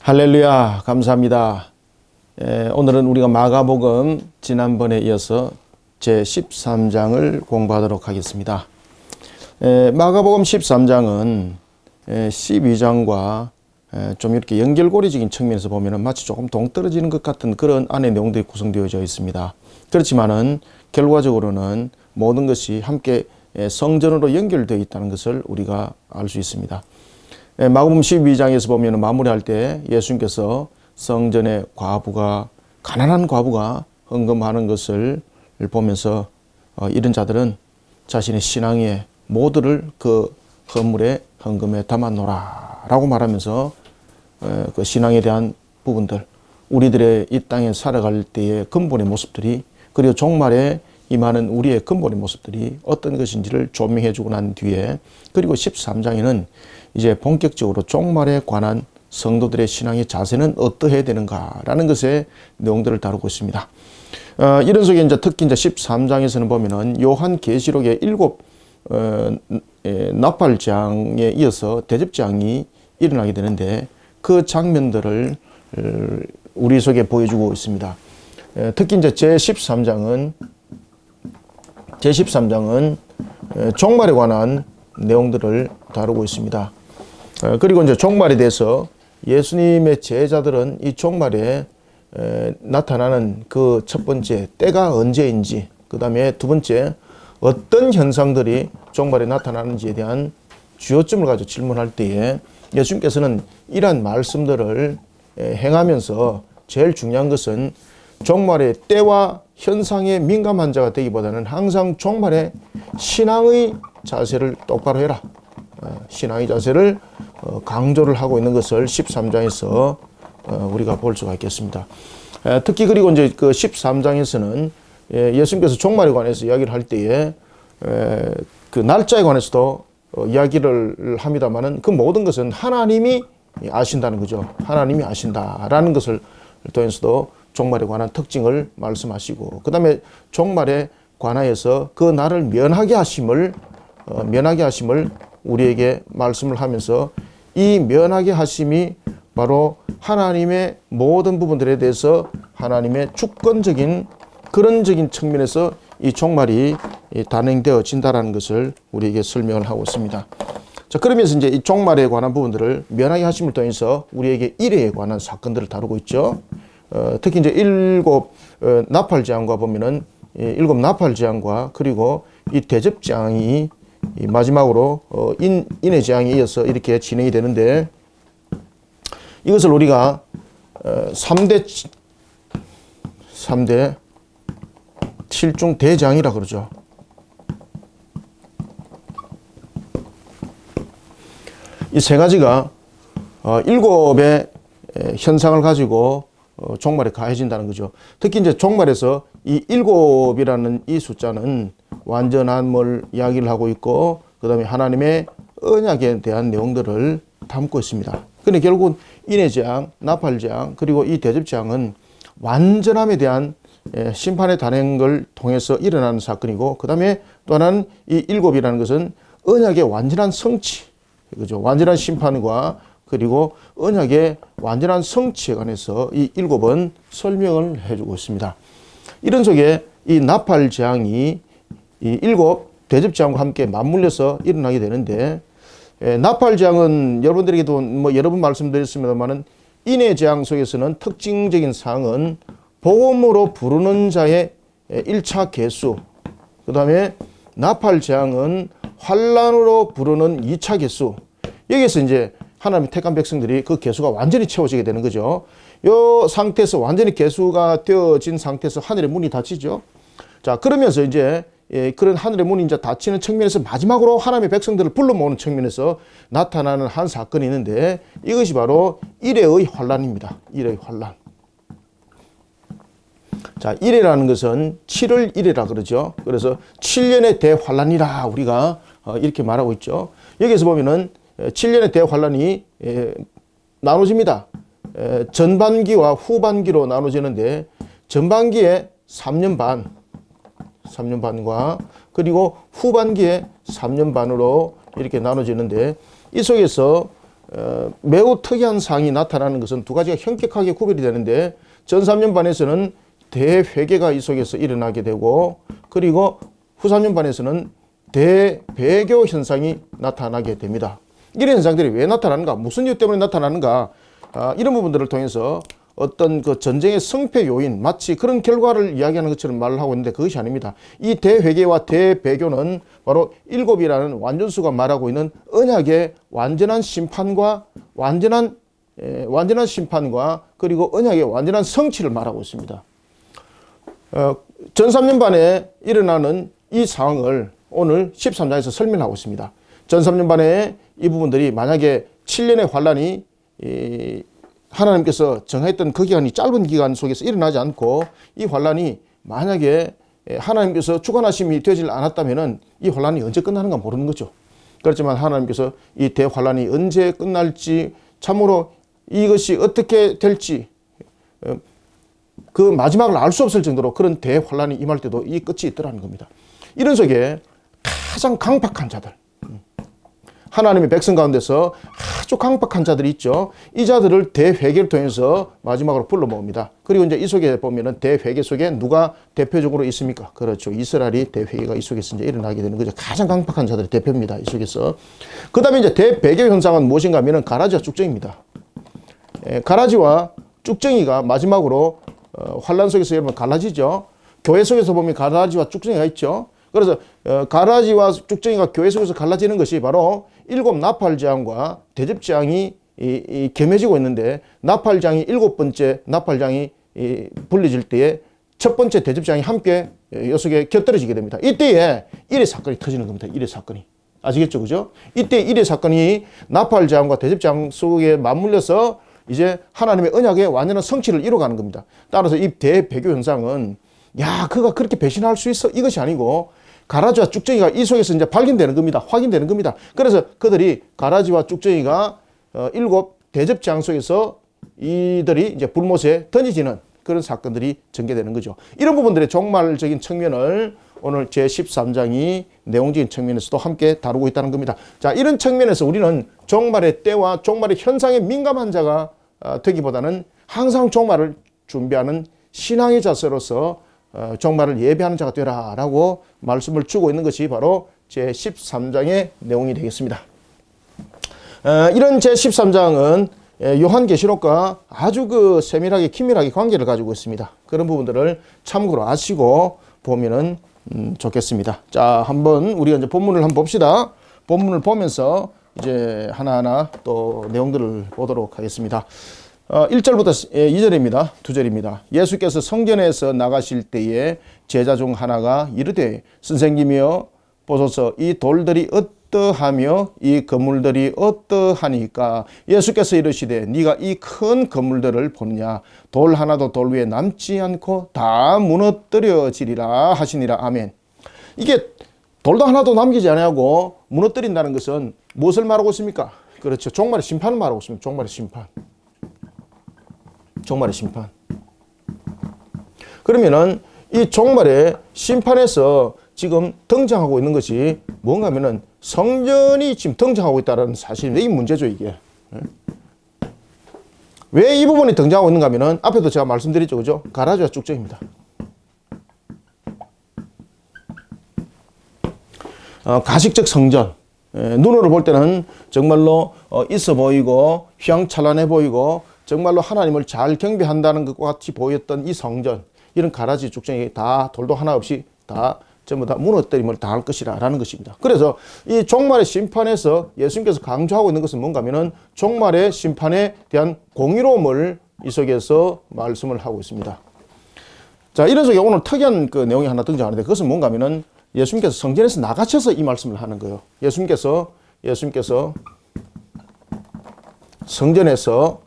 할렐루야, 감사합니다. 오늘은 우리가 마가복음 지난번에 이어서 제13장을 공부하도록 하겠습니다. 마가복음 13장은 12장과 좀 이렇게 연결고리적인 측면에서 보면 마치 조금 동떨어지는 것 같은 그런 안의 내용들이 구성되어져 있습니다. 그렇지만은 결과적으로는 모든 것이 함께 성전으로 연결되어 있다는 것을 우리가 알 수 있습니다. 마가복음 12장에서 보면 마무리할 때 예수님께서 성전의 가난한 과부가 헌금하는 것을 보면서 이런 자들은 자신의 신앙의 모두를 그 헌물에 헌금에 담아놓으라 라고 말하면서 그 신앙에 대한 부분들, 우리들의 이 땅에 살아갈 때의 근본의 모습들이, 그리고 종말에 임하는 우리의 근본의 모습들이 어떤 것인지를 조명해 주고 난 뒤에, 그리고 13장에는 이제 본격적으로 종말에 관한 성도들의 신앙의 자세는 어떠해야 되는가라는 것의 내용들을 다루고 있습니다. 이런 속에 이제 특히 이제 13장에서는 보면은 요한계시록의 7 나팔장에 이어서 대접장이 일어나게 되는데 그 장면들을 우리 속에 보여주고 있습니다. 특히 이제 제13장은 종말에 관한 내용들을 다루고 있습니다. 그리고 이제 종말에 대해서 예수님의 제자들은 이 종말에 나타나는 그 첫 번째 때가 언제인지, 그 다음에 두 번째 어떤 현상들이 종말에 나타나는지에 대한 주요점을 가지고 질문할 때에 예수님께서는 이러한 말씀들을 행하면서 제일 중요한 것은 종말의 때와 현상에 민감한 자가 되기보다는 항상 종말에 신앙의 자세를 똑바로 해라, 신앙의 자세를 강조를 하고 있는 것을 13장에서 우리가 볼 수가 있겠습니다. 특히 그리고 이제 그 13장에서는 예수님께서 종말에 관해서 이야기를 할 때에 그 날짜에 관해서도 이야기를 합니다만은 그 모든 것은 하나님이 아신다는 거죠. 하나님이 아신다라는 것을 통해서도 종말에 관한 특징을 말씀하시고, 그 다음에 종말에 관하여서 그 나를 면하게 하심을 우리에게 말씀을 하면서 이 면하게 하심이 바로 하나님의 모든 부분들에 대해서 하나님의 주권적인 근원적인 측면에서 이 종말이 단행되어진다라는 것을 우리에게 설명을 하고 있습니다. 자, 그러면서 이제 이 종말에 관한 부분들을 면하게 하심을 통해서 우리에게 일에 관한 사건들을 다루고 있죠. 특히 이제 7 나팔재앙과 보면은 7 나팔재앙과 그리고 이 대접재앙이 마지막으로 인의 재앙에 이어서 이렇게 진행이 되는데, 이것을 우리가 3대 7중 대재앙이라 그러죠. 이 세 가지가 7의 현상을 가지고 종말에 가해진다는 거죠. 특히 이제 종말에서 이 7이라는 이 숫자는 완전함을 이야기를 하고 있고, 그 다음에 하나님의 언약에 대한 내용들을 담고 있습니다. 근데 결국은 인의 재앙, 나팔 재앙, 그리고 이 대접 재앙은 완전함에 대한 심판의 단행을 통해서 일어나는 사건이고, 그 다음에 또 하나는 이 7이라는 것은 언약의 완전한 성취, 그죠? 완전한 심판과 그리고 언약의 완전한 성취에 관해서 이 7은 설명을 해주고 있습니다. 이런 속에 이 나팔 재앙이 이 7 대접 재앙과 함께 맞물려서 일어나게 되는데, 나팔 재앙은 여러분들에게도 뭐 여러 번 말씀드렸습니다만은 인의 재앙 속에서는 특징적인 사항은 복음으로 부르는 자의 1차 개수, 그 다음에 나팔 재앙은 환란으로 부르는 2차 개수, 여기에서 이제 하나님의 택한 백성들이 그 개수가 완전히 채워지게 되는 거죠. 이 상태에서 완전히 개수가 되어진 상태에서 하늘의 문이 닫히죠. 자, 그러면서 이제 그런 하늘의 문이 이제 닫히는 측면에서 마지막으로 하나님의 백성들을 불러 모으는 측면에서 나타나는 한 사건이 있는데, 이것이 바로 일회의 환란입니다. 일회의 환란. 자, 일회라는 것은 7을 일회라 그러죠. 그래서 7년의 대환란이라 우리가 이렇게 말하고 있죠. 여기서 보면은 7년의 대환란이 나눠집니다. 전반기와 후반기로 나눠지는데, 전반기에 3년 반과 그리고 후반기에 3년 반으로 이렇게 나눠지는데, 이 속에서 매우 특이한 상황이 나타나는 것은 두 가지가 현격하게 구별이 되는데 전 3년반에서는 대회개가 이 속에서 일어나게 되고 그리고 후 3년반에서는 대배교 현상이 나타나게 됩니다. 이런 현상들이 왜 나타나는가? 무슨 이유 때문에 나타나는가? 이런 부분들을 통해서 어떤 그 전쟁의 성패 요인, 마치 그런 결과를 이야기하는 것처럼 말을 하고 있는데 그것이 아닙니다. 이 대회개와 대배교는 바로 일곱이라는 완전수가 말하고 있는 언약의 완전한 심판과 완전한 그리고 언약의 완전한 성취를 말하고 있습니다. 전 3년반에 일어나는 이 상황을 오늘 13장에서 설명하고 있습니다. 전 3년반에 이 부분들이 만약에 7년의 환란이 하나님께서 정했던 그 기간이 짧은 기간 속에서 일어나지 않고 이 환란이 만약에 하나님께서 주관하심이 되질 않았다면 이 환란이 언제 끝나는가 모르는 거죠. 그렇지만 하나님께서 이 대환란이 언제 끝날지 참으로 이것이 어떻게 될지 그 마지막을 알 수 없을 정도로 그런 대환란이 임할 때도 이 끝이 있더라는 겁니다. 이런 속에 가장 강박한 자들, 하나님의 백성 가운데서 아주 강박한 자들이 있죠. 이 자들을 대회개를 통해서 마지막으로 불러 모읍니다. 그리고 이제 이 속에 보면은 대회개 속에 누가 대표적으로 있습니까? 그렇죠. 이스라엘이 대회개가 이 속에서 이제 일어나게 되는 거죠. 가장 강박한 자들의 대표입니다. 이 속에서. 그 다음에 이제 대배교 현상은 무엇인가 하면은 가라지와 쭉정이입니다. 가라지와 쭉정이가 마지막으로 환란 속에서 여러분 갈라지죠. 교회 속에서 보면 가라지와 쭉정이가 있죠. 그래서 가라지와 쭉정이가 교회 속에서 갈라지는 것이 바로 일곱 나팔장과 대접장이 겸해지고 있는데 나팔장이 일곱 번째 나팔장이 불려질 때에 첫 번째 대접장이 함께 이 속에 곁들여지게 됩니다. 이때에 일의 사건이 터지는 겁니다. 일의 사건이. 아시겠죠? 그죠? 이때 일의 사건이 나팔장과 대접장 속에 맞물려서 이제 하나님의 언약의 완전한 성취를 이뤄가는 겁니다. 따라서 이 대배교 현상은 야, 그가 그렇게 배신할 수 있어? 이것이 아니고 가라지와 쭉정이가 이 속에서 이제 발견되는 겁니다. 확인되는 겁니다. 그래서 그들이 가라지와 쭉정이가 일곱 대접장 속에서 이들이 이제 불못에 던져지는 그런 사건들이 전개되는 거죠. 이런 부분들의 종말적인 측면을 오늘 제13장이 내용적인 측면에서도 함께 다루고 있다는 겁니다. 자, 이런 측면에서 우리는 종말의 때와 종말의 현상에 민감한 자가 되기보다는 항상 종말을 준비하는 신앙의 자세로서 종말을 예배하는 자가 되라 라고 말씀을 주고 있는 것이 바로 제13장의 내용이 되겠습니다. 이런 제13장은 요한계시록과 아주 그 세밀하게 긴밀하게 관계를 가지고 있습니다. 그런 부분들을 참고로 아시고 보면은 좋겠습니다. 자, 한번 우리가 이제 본문을 한번 봅시다. 본문을 보면서 이제 하나하나 또 내용들을 보도록 하겠습니다. 1절부터 2절입니다. 2절입니다. 예수께서 성전에서 나가실 때에 제자 중 하나가 이르되 선생님이여 보소서 이 돌들이 어떠하며 이 건물들이 어떠하니까. 예수께서 이르시되 네가 이 큰 건물들을 보느냐. 돌 하나도 돌 위에 남지 않고 다 무너뜨려지리라 하시니라. 아멘. 이게 돌도 하나도 남기지 아니하고 무너뜨린다는 것은 무엇을 말하고 있습니까? 그렇죠. 종말의 심판을 말하고 있습니다. 종말의 심판. 종말의 심판. 그러면은 이 종말의 심판에서 지금 등장하고 있는 것이 뭔가 하면은 성전이 지금 등장하고 있다는 사실인데 이 문제죠, 이게. 왜 이 부분이 등장하고 있는가 하면은 앞에도 제가 말씀드렸죠, 그죠? 가라지와 쭉정입니다. 가식적 성전. 눈으로 볼 때는 정말로 있어 보이고 휘황찬란해 보이고 정말로 하나님을 잘 경배한다는 것과 같이 보였던 이 성전, 이런 가라지 쭉정이 다 돌도 하나 없이 다 전부 다 무너뜨림을 당할 것이라 라는 것입니다. 그래서 이 종말의 심판에서 예수님께서 강조하고 있는 것은 뭔가 하면은 종말의 심판에 대한 공의로움을 이 속에서 말씀을 하고 있습니다. 자, 이런 속에 오늘 특이한 그 내용이 하나 등장하는데 그것은 뭔가 하면은 예수님께서 성전에서 나가셔서 이 말씀을 하는 거예요. 예수님께서 성전에서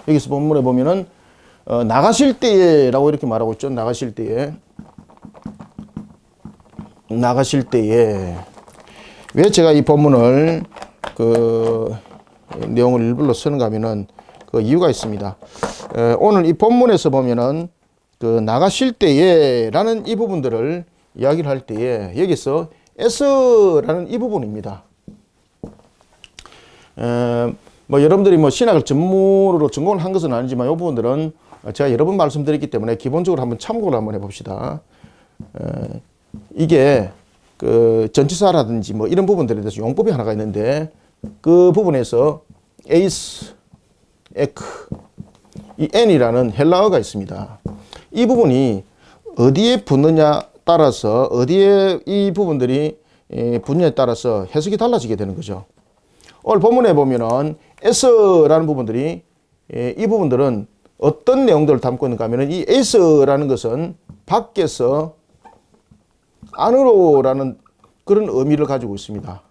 여기서 본문에 보면은 나가실 때에라고 이렇게 말하고 있죠. 나가실 때에 왜 제가 이 본문을 그 내용을 일부러 쓰는가 하면은 그 이유가 있습니다. 오늘 이 본문에서 보면은 그 나가실 때에라는 이 부분들을 이야기를 할 때에 여기서 에서라는 이 부분입니다. 뭐 여러분들이 뭐 신학을 전문으로 전공을 한 것은 아니지만 이 부분들은 제가 여러 번 말씀드렸기 때문에 기본적으로 한번 참고를 한번 해봅시다. 이게 그 전치사라든지 뭐 이런 부분들에 대해서 용법이 하나가 있는데 그 부분에서 에이스, 에크, 이 n이라는 헬라어가 있습니다. 이 부분이 어디에 붙느냐 따라서 어디에 이 부분들이 붙느냐에 따라서 해석이 달라지게 되는 거죠. 오늘 본문에 보면은 s라는 부분들이 이 부분들은 어떤 내용들을 담고 있는가 하면은 이 s라는 것은 밖에서 안으로라는 그런 의미를 가지고 있습니다.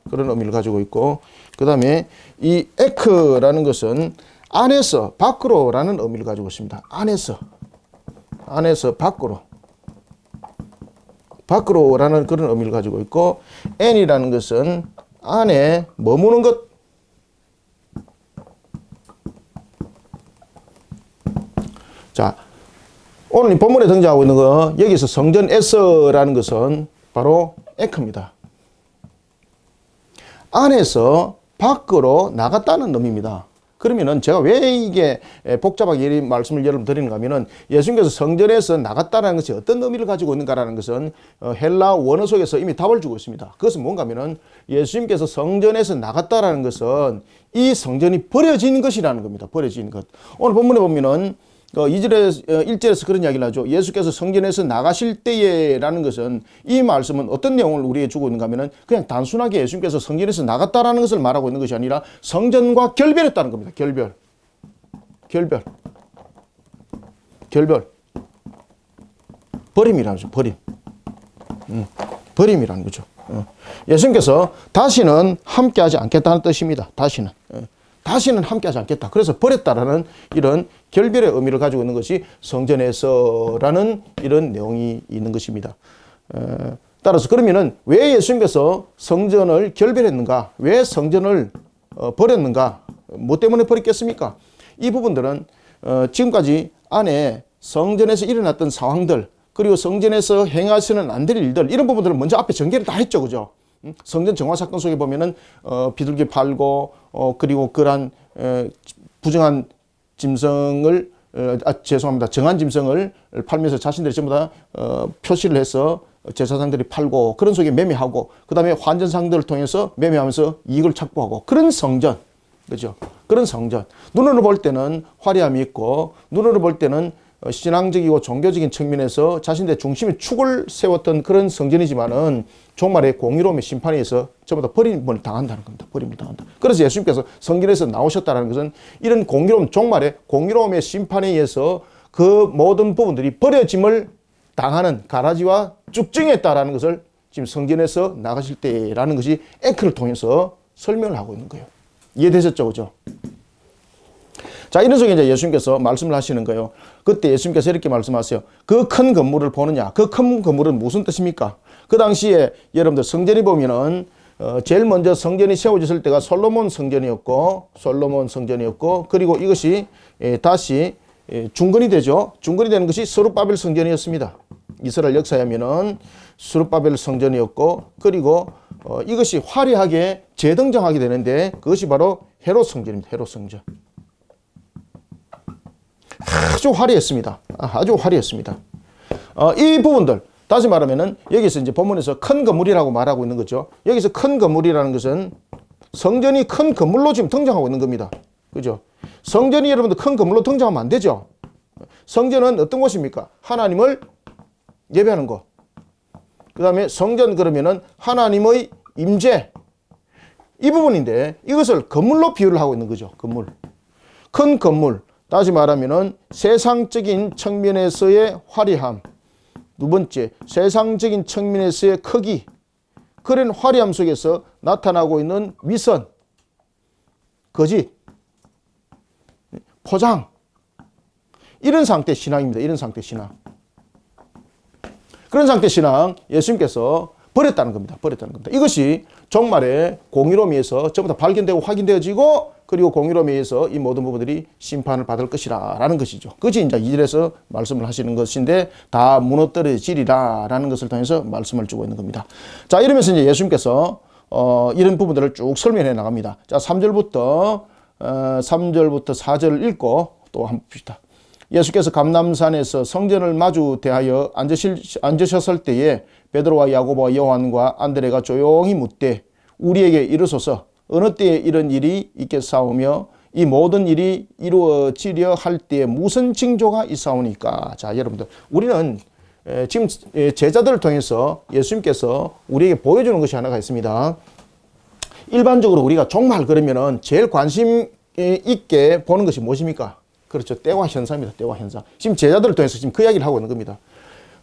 그런 의미를 가지고 있고, 그 다음에 이 에크라는 것은 안에서 밖으로라는 의미를 가지고 있습니다. 안에서 밖으로라는 그런 의미를 가지고 있고, n이라는 것은 안에 머무는 것. 자, 오늘 이 본문에 등장하고 있는 거, 여기서 성전에서라는 것은 바로 에크입니다. 안에서 밖으로 나갔다는 의미입니다. 그러면은 제가 왜 이게 복잡하게 이 말씀을 여러분 드리는가 하면은 예수님께서 성전에서 나갔다는 것이 어떤 의미를 가지고 있는가라는 것은 헬라 원어 속에서 이미 답을 주고 있습니다. 그것은 뭔가 하면은 예수님께서 성전에서 나갔다라는 것은 이 성전이 버려진 것이라는 겁니다. 버려진 것. 오늘 본문에 보면은 1절에서 그런 이야기를 하죠. 예수께서 성전에서 나가실 때에라는 것은 이 말씀은 어떤 내용을 우리에게 주고 있는가 하면은 그냥 단순하게 예수님께서 성전에서 나갔다라는 것을 말하고 있는 것이 아니라 성전과 결별했다는 겁니다. 결별. 버림이라는 거죠. 버림이라는 거죠. 예수님께서 다시는 함께하지 않겠다는 뜻입니다. 다시는 함께하지 않겠다. 그래서 버렸다라는 이런 결별의 의미를 가지고 있는 것이 성전에서라는 이런 내용이 있는 것입니다. 따라서 그러면은 왜 예수님께서 성전을 결별했는가? 왜 성전을 버렸는가? 뭐 때문에 버렸겠습니까? 이 부분들은 지금까지 안에 성전에서 일어났던 상황들, 그리고 성전에서 행하시는 안 될 일들, 이런 부분들을 먼저 앞에 전개를 다 했죠. 그죠? 성전 정화 사건 속에 보면은 비둘기 팔고 그리고 그러한 부정한 짐승을 정한 짐승을 팔면서 자신들이 전부 다 표시를 해서 제사장들이 팔고 그런 속에 매매하고, 그 다음에 환전상들을 통해서 매매하면서 이익을 착보하고 그런 성전, 그죠? 그런 성전. 눈으로 볼 때는 화려함이 있고 눈으로 볼 때는 신앙적이고 종교적인 측면에서 자신들의 중심에 축을 세웠던 그런 성전이지만은 종말의 공의로움의 심판에 의해서 전부 다 버림을 당한다는 겁니다. 버림을 당한다. 그래서 예수님께서 성전에서 나오셨다는 것은 이런 공의로움, 종말의 공의로움의 심판에 의해서 그 모든 부분들이 버려짐을 당하는 가라지와 쭉증했다라는 것을 지금 성전에서 나가실 때라는 것이 에크를 통해서 설명을 하고 있는 거예요. 이해되셨죠? 그죠? 자, 이런 속에 이제 예수님께서 말씀을 하시는 거예요. 그때 예수님께서 이렇게 말씀하세요. 그 큰 건물을 보느냐? 그 큰 건물은 무슨 뜻입니까? 그 당시에 여러분들 성전이 보면은 제일 먼저 성전이 세워졌을 때가 솔로몬 성전이었고 그리고 이것이 다시 중건이 되죠. 중건이 되는 것이 스룹바벨 성전이었습니다. 이스라엘 역사에 하면은 스룹바벨 성전이었고, 그리고 이것이 화려하게 재등장하게 되는데 그것이 바로 헤롯 성전입니다. 헤롯 성전. 아주 화려했습니다. 이 부분들, 다시 말하면은 여기서 이제 본문에서 큰 건물이라고 말하고 있는 거죠. 여기서 큰 건물이라는 것은 성전이 큰 건물로 지금 등장하고 있는 겁니다. 그죠? 성전이 여러분들 큰 건물로 등장하면 안 되죠. 성전은 어떤 곳입니까? 하나님을 예배하는 곳. 그 다음에 성전 그러면은 하나님의 임재. 이 부분인데 이것을 건물로 비유를 하고 있는 거죠. 큰 건물. 다시 말하면은 세상적인 측면에서의 화려함. 두 번째, 세상적인 측면에서의 크기. 그런 화려함 속에서 나타나고 있는 위선, 거짓, 포장. 이런 상태 신앙입니다. 이런 상태 신앙. 그런 상태 신앙 예수님께서 버렸다는 겁니다. 이것이 종말의 공의로움에 의해서 전부 다 발견되고 확인되어지고, 그리고 공의로움에 의해서 이 모든 부분들이 심판을 받을 것이라 라는 것이죠. 그것이 이제 2절에서 말씀을 하시는 것인데 다 무너뜨려지리라 라는 것을 통해서 말씀을 주고 있는 겁니다. 자, 이러면서 이제 예수님께서 이런 부분들을 쭉 설명해 나갑니다. 자, 3절부터 4절 읽고 또 한번 봅시다. 예수께서 감람산에서 성전을 마주 대하여 앉으셨을 때에 베드로와 야고보와 요한과 안드레가 조용히 묻되 우리에게 이르소서 어느 때에 이런 일이 있겠사오며 이 모든 일이 이루어지려 할 때에 무슨 징조가 있사오니까. 자, 여러분들 우리는 지금 제자들을 통해서 예수님께서 우리에게 보여주는 것이 하나가 있습니다. 일반적으로 우리가 종말 그러면은 제일 관심 있게 보는 것이 무엇입니까? 그렇죠. 때와 현상입니다. 때와 현상. 지금 제자들을 통해서 지금 그 이야기를 하고 있는 겁니다.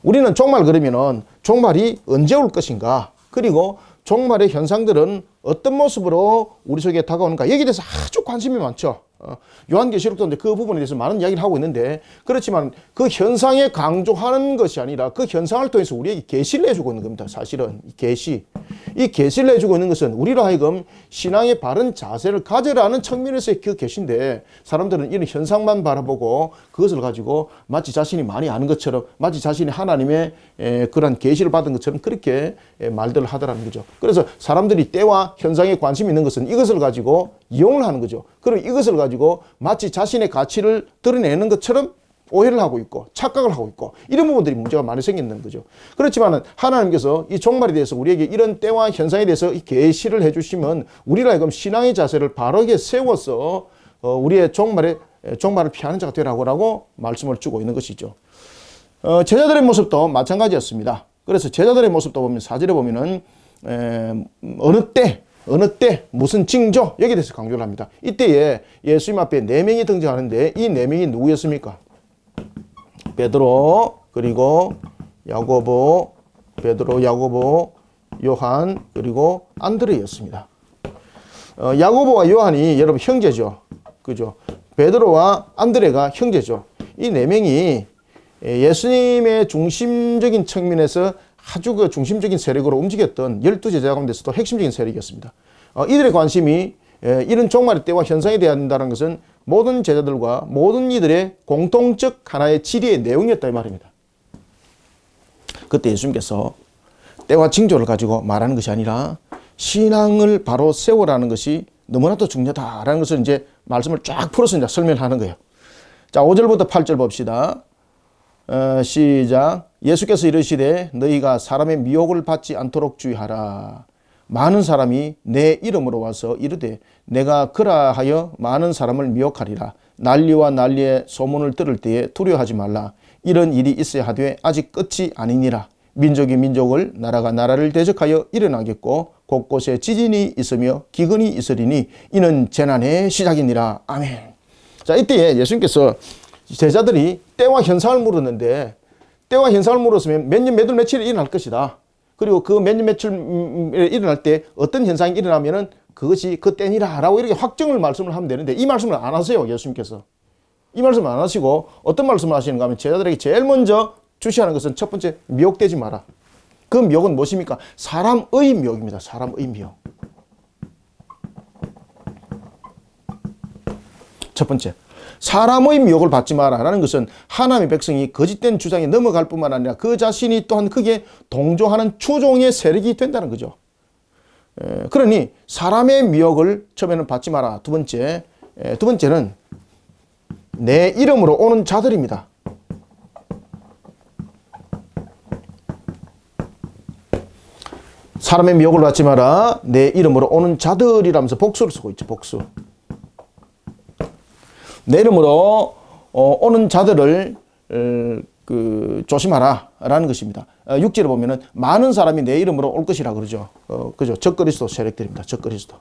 우리는 종말 그러면은 종말이 언제 올 것인가? 그리고 종말의 현상들은 어떤 모습으로 우리 속에 다가오는가? 여기에 대해서 아주 관심이 많죠. 요한계시록도 이제 그 부분에 대해서 많은 이야기를 하고 있는데, 그렇지만 그 현상에 강조하는 것이 아니라 그 현상을 통해서 우리에게 계시를 해주고 있는 겁니다. 사실은 이 계시를 해주고 있는 것은 우리로 하여금 신앙의 바른 자세를 가져라는 측면에서의 그 계시인데, 사람들은 이런 현상만 바라보고 그것을 가지고 마치 자신이 많이 아는 것처럼, 마치 자신이 하나님의 그런 계시를 받은 것처럼 그렇게 말들을 하더라는 거죠. 그래서 사람들이 때와 현상에 관심이 있는 것은 이것을 가지고 이용을 하는 거죠. 그리고 이것을 가지고 마치 자신의 가치를 드러내는 것처럼 오해를 하고 있고 착각을 하고 있고, 이런 부분들이 문제가 많이 생기는 거죠. 그렇지만 하나님께서 이 종말에 대해서 우리에게 이런 때와 현상에 대해서 계시를 해주시면 우리가 지금 신앙의 자세를 바르게 세워서 우리의 종말을 피하는 자가 되라고 말씀을 주고 있는 것이죠. 제자들의 모습도 마찬가지였습니다. 그래서 제자들의 모습도 보면 4절에 보면은 어느 때 무슨 징조, 여기에 대해서 강조를 합니다. 이때에 예수님 앞에 4명이 등장하는데 이 4명이 누구였습니까? 베드로, 그리고 야고보, 요한, 그리고 안드레였습니다. 야고보와 요한이 여러분 형제죠. 그죠? 베드로와 안드레가 형제죠. 이 4명이 예수님의 중심적인 측면에서 아주 그 중심적인 세력으로 움직였던 12제자 가운데서도 핵심적인 세력이었습니다. 이들의 관심이 이런 종말의 때와 현상에 대한다는 것은 모든 제자들과 모든 이들의 공통적 하나의 진리의 내용이었다 이 말입니다. 그때 예수님께서 때와 징조를 가지고 말하는 것이 아니라 신앙을 바로 세우라는 것이 너무나도 중요하다라는 것을 이제 말씀을 쫙 풀어서 이제 설명하는 거예요. 자, 5절부터 8절 봅시다. 시작. 예수께서 이르시되 너희가 사람의 미혹을 받지 않도록 주의하라. 많은 사람이 내 이름으로 와서 이르되 내가 그라하여 많은 사람을 미혹하리라. 난리와 난리의 소문을 들을 때에 두려워하지 말라. 이런 일이 있어야 하되 아직 끝이 아니니라. 민족이 민족을, 나라가 나라를 대적하여 일어나겠고 곳곳에 지진이 있으며 기근이 있으리니 이는 재난의 시작이니라. 아멘. 자, 이때에 예수님께서 제자들이 때와 현상을 물었는데, 때와 현상을 물었으면 몇 년, 몇 월, 며칠에 일어날 것이다. 그리고 그 몇 년, 며칠에 일어날 때 어떤 현상이 일어나면은 그것이 그 때니라 라고 이렇게 확정을 말씀을 하면 되는데, 이 말씀을 안 하세요, 예수님께서. 이 말씀을 안 하시고 어떤 말씀을 하시는가 하면 제자들에게 제일 먼저 주시하는 것은 첫 번째, 미혹되지 마라. 그 미혹은 무엇입니까? 사람의 미혹입니다. 사람의 미혹. 첫 번째, 사람의 미혹을 받지 마라라는 것은 하나님의 백성이 거짓된 주장에 넘어갈 뿐만 아니라 그 자신이 또한 크게 동조하는 추종의 세력이 된다는 거죠. 그러니 사람의 미혹을 처음에는 받지 마라. 두 번째는 내 이름으로 오는 자들입니다. 사람의 미혹을 받지 마라. 내 이름으로 오는 자들이라면서 복수를 쓰고 있죠. 복수. 내 이름으로 오는 자들을 조심하라 라는 것입니다. 6절에 보면은 많은 사람이 내 이름으로 올 것이라 그러죠. 그죠? 적그리스도 세력들입니다. 적그리스도.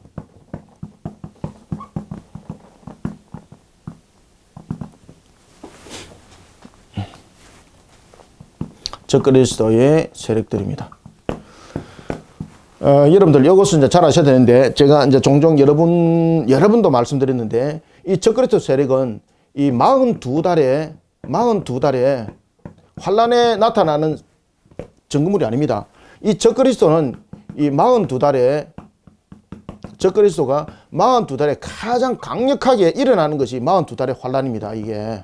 적그리스도의 세력들입니다. 여러분들 이것은 이제 잘 아셔야 되는데, 제가 이제 종종 여러분도 말씀드렸는데, 이 적그리스도 세력은 이 42달에 환란에 나타나는 증거물이 아닙니다. 이 적그리스도는 이 42달에 적그리스도가 42달에 가장 강력하게 일어나는 것이 42달의 환란입니다. 이게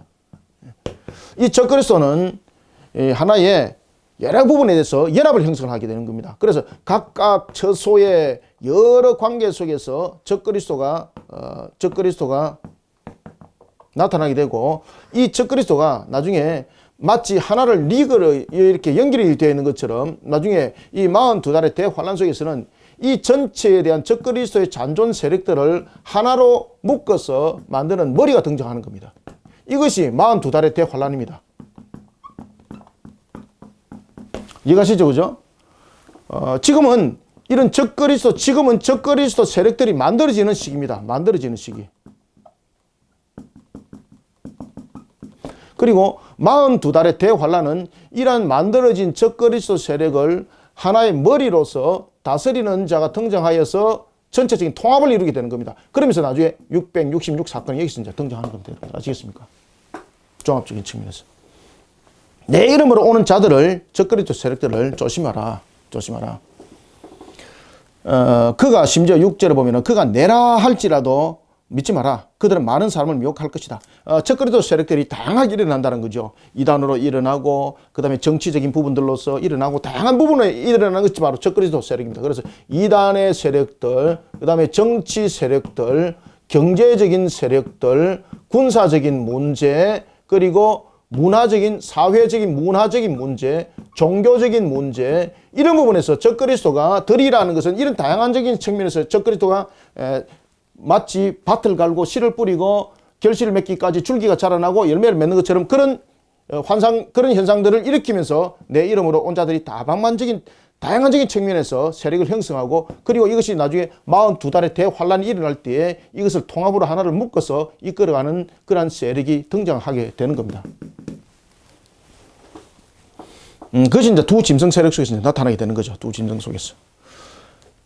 이 적그리스도는 하나의 여러 부분에 대해서 연합을 형성하게 되는 겁니다. 그래서 각각 처소의 여러 관계 속에서 적그리스도가 나타나게 되고, 이 적그리스도가 나중에 마치 하나를 리그를 이렇게 연결이 되어 있는 것처럼 나중에 이 42달의 대환란 속에서는 이 전체에 대한 적그리스도의 잔존 세력들을 하나로 묶어서 만드는 머리가 등장하는 겁니다. 이것이 42달의 대환란입니다. 이해가시죠? 그죠? 지금은 적그리스도 세력들이 만들어지는 시기입니다. 만들어지는 시기. 그리고 42달의 대환란은 이러한 만들어진 적그리스도 세력을 하나의 머리로서 다스리는 자가 등장하여서 전체적인 통합을 이루게 되는 겁니다. 그러면서 나중에 666 사건이 여기서 이제 등장하는 겁니다. 아시겠습니까? 종합적인 측면에서. 내 이름으로 오는 자들을, 적그리스도 세력들을 조심하라. 조심하라. 그가 심지어 6절에 보면은 그가 내라 할지라도 믿지 마라. 그들은 많은 사람을 미혹할 것이다. 적그리스도 세력들이 다양하게 일어난다는 거죠. 이단으로 일어나고, 그 다음에 정치적인 부분들로서 일어나고, 다양한 부분에 일어나는 것이 바로 적그리스도 세력입니다. 그래서 이단의 세력들, 그 다음에 정치 세력들, 경제적인 세력들, 군사적인 문제, 그리고 문화적인, 사회적인, 문화적인 문제, 종교적인 문제, 이런 부분에서 적그리스도가 덜이라는 것은 이런 다양한적인 측면에서 적그리스도가 마치 밭을 갈고 씨를 뿌리고 결실을 맺기까지 줄기가 자라나고 열매를 맺는 것처럼 그런 그런 현상들을 일으키면서 내 이름으로 온 자들이 다양한적인 측면에서 세력을 형성하고, 그리고 이것이 나중에 42달의 대환란이 일어날 때에 이것을 통합으로 하나를 묶어서 이끌어가는 그러한 세력이 등장하게 되는 겁니다. 그것이 이제 두 짐승 세력 속에서 나타나게 되는 거죠. 두 짐승 속에서.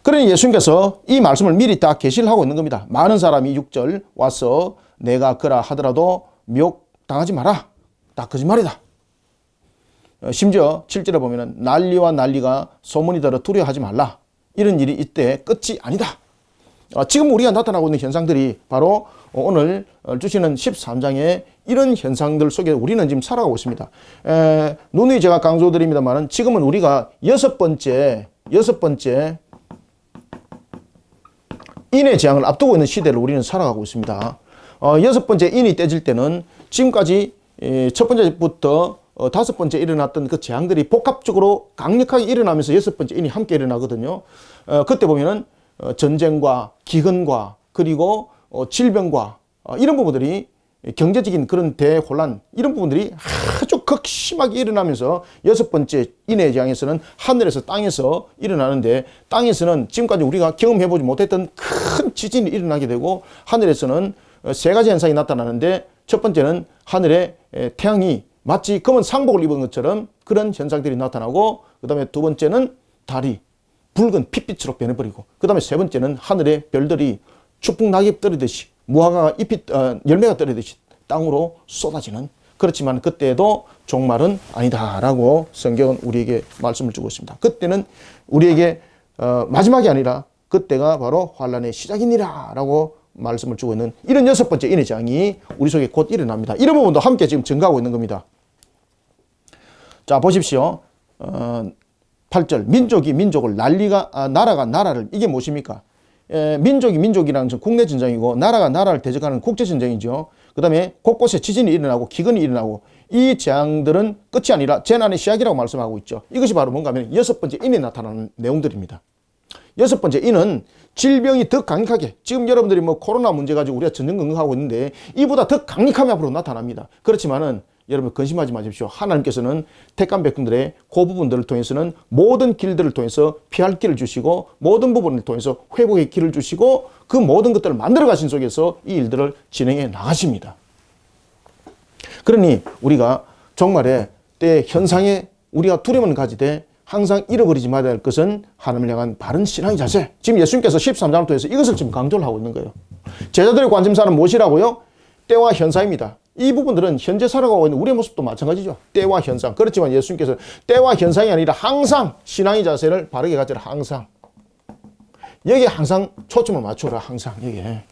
그러니 예수님께서 이 말씀을 미리 딱 계시를 하고 있는 겁니다. 많은 사람이 6절 와서 내가 그라 하더라도 미혹당하지 마라. 딱 거짓말이다. 심지어 7절에 보면 난리와 난리가 소문이 들어 두려워하지 말라. 이런 일이 이때 끝이 아니다. 지금 우리가 나타나고 있는 현상들이 바로 오늘 주시는 13장의 이런 현상들 속에 우리는 지금 살아가고 있습니다. 누누이 제가 강조드립니다만 지금은 우리가 여섯 번째 인의 재앙을 앞두고 있는 시대를 우리는 살아가고 있습니다. 여섯 번째 인이 떼질 때는 지금까지 첫 번째부터 다섯 번째 일어났던 그 재앙들이 복합적으로 강력하게 일어나면서 여섯 번째 인이 함께 일어나거든요. 그때 보면은 전쟁과 기근과 그리고 질병과 이런 부분들이 경제적인 그런 대혼란, 이런 부분들이 아주 극심하게 일어나면서 여섯 번째 인의 재앙에서는 하늘에서 땅에서 일어나는데, 땅에서는 지금까지 우리가 경험해보지 못했던 큰 지진이 일어나게 되고, 하늘에서는 세 가지 현상이 나타나는데, 첫 번째는 하늘에 태양이 마치 검은 상복을 입은 것처럼 그런 현상들이 나타나고, 그 다음에 두 번째는 달이 붉은 핏빛으로 변해버리고, 그 다음에 세 번째는 하늘에 별들이 축복 낙엽 떨어지듯이 무화과가 열매가 떨어지듯이 땅으로 쏟아지는, 그렇지만 그때도 종말은 아니다라고 성경은 우리에게 말씀을 주고 있습니다. 그때는 우리에게 마지막이 아니라 그때가 바로 환란의 시작이니라 라고 말씀을 주고 있는 이런 여섯 번째 인의 재앙이 우리 속에 곧 일어납니다. 이런 부분도 함께 지금 증가하고 있는 겁니다. 자, 보십시오. 8절 민족이 민족을 나라가 나라를, 이게 무엇입니까? 민족이 민족이라는 것은 국내 전쟁이고, 나라가 나라를 대적하는 국제 전쟁이죠. 그 다음에 곳곳에 지진이 일어나고 기근이 일어나고, 이 재앙들은 끝이 아니라 재난의 시작이라고 말씀하고 있죠. 이것이 바로 뭔가 하면 여섯 번째 인에 나타나는 내용들입니다. 여섯 번째 인은 질병이 더 강력하게, 지금 여러분들이 뭐 코로나 문제 가지고 우리가 전전긍긍하고 있는데 이보다 더 강력함이 앞으로 나타납니다. 그렇지만은 여러분 근심하지 마십시오. 하나님께서는 택한 백성들의 그 부분들을 통해서는 모든 길들을 통해서 피할 길을 주시고, 모든 부분을 통해서 회복의 길을 주시고, 그 모든 것들을 만들어 가신 속에서 이 일들을 진행해 나가십니다. 그러니 우리가 종말의 때 현상에 우리가 두려움을 가지되 항상 잃어버리지 말아야 할 것은 하나님을 향한 바른 신앙의 자세. 지금 예수님께서 13장을 통해서 이것을 지금 강조를 하고 있는 거예요. 제자들의 관심사는 무엇이라고요? 때와 현상입니다. 이 부분들은 현재 살아가고 있는 우리의 모습도 마찬가지죠. 때와 현상. 그렇지만 예수님께서 때와 현상이 아니라 항상 신앙의 자세를 바르게 가지라. 항상. 여기에 항상 초점을 맞춰라. 항상 여기에.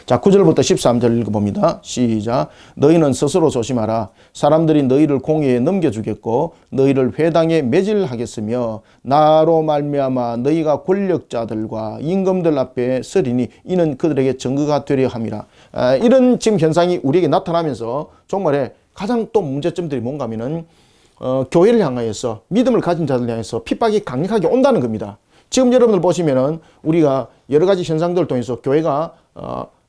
자, 9절부터 13절 읽어봅니다. 시작. 너희는 스스로 조심하라. 사람들이 너희를 공회에 넘겨주겠고 너희를 회당에 매질하겠으며 나로 말미암아 너희가 권력자들과 임금들 앞에 서리니 이는 그들에게 증거가 되려 함이라. 이런 지금 현상이 우리에게 나타나면서 종말에 가장 또 문제점들이 뭔가 하면은 교회를 향하여서 믿음을 가진 자들 향해서 핍박이 강력하게 온다는 겁니다. 지금 여러분들 보시면은 우리가 여러 가지 현상들을 통해서 교회가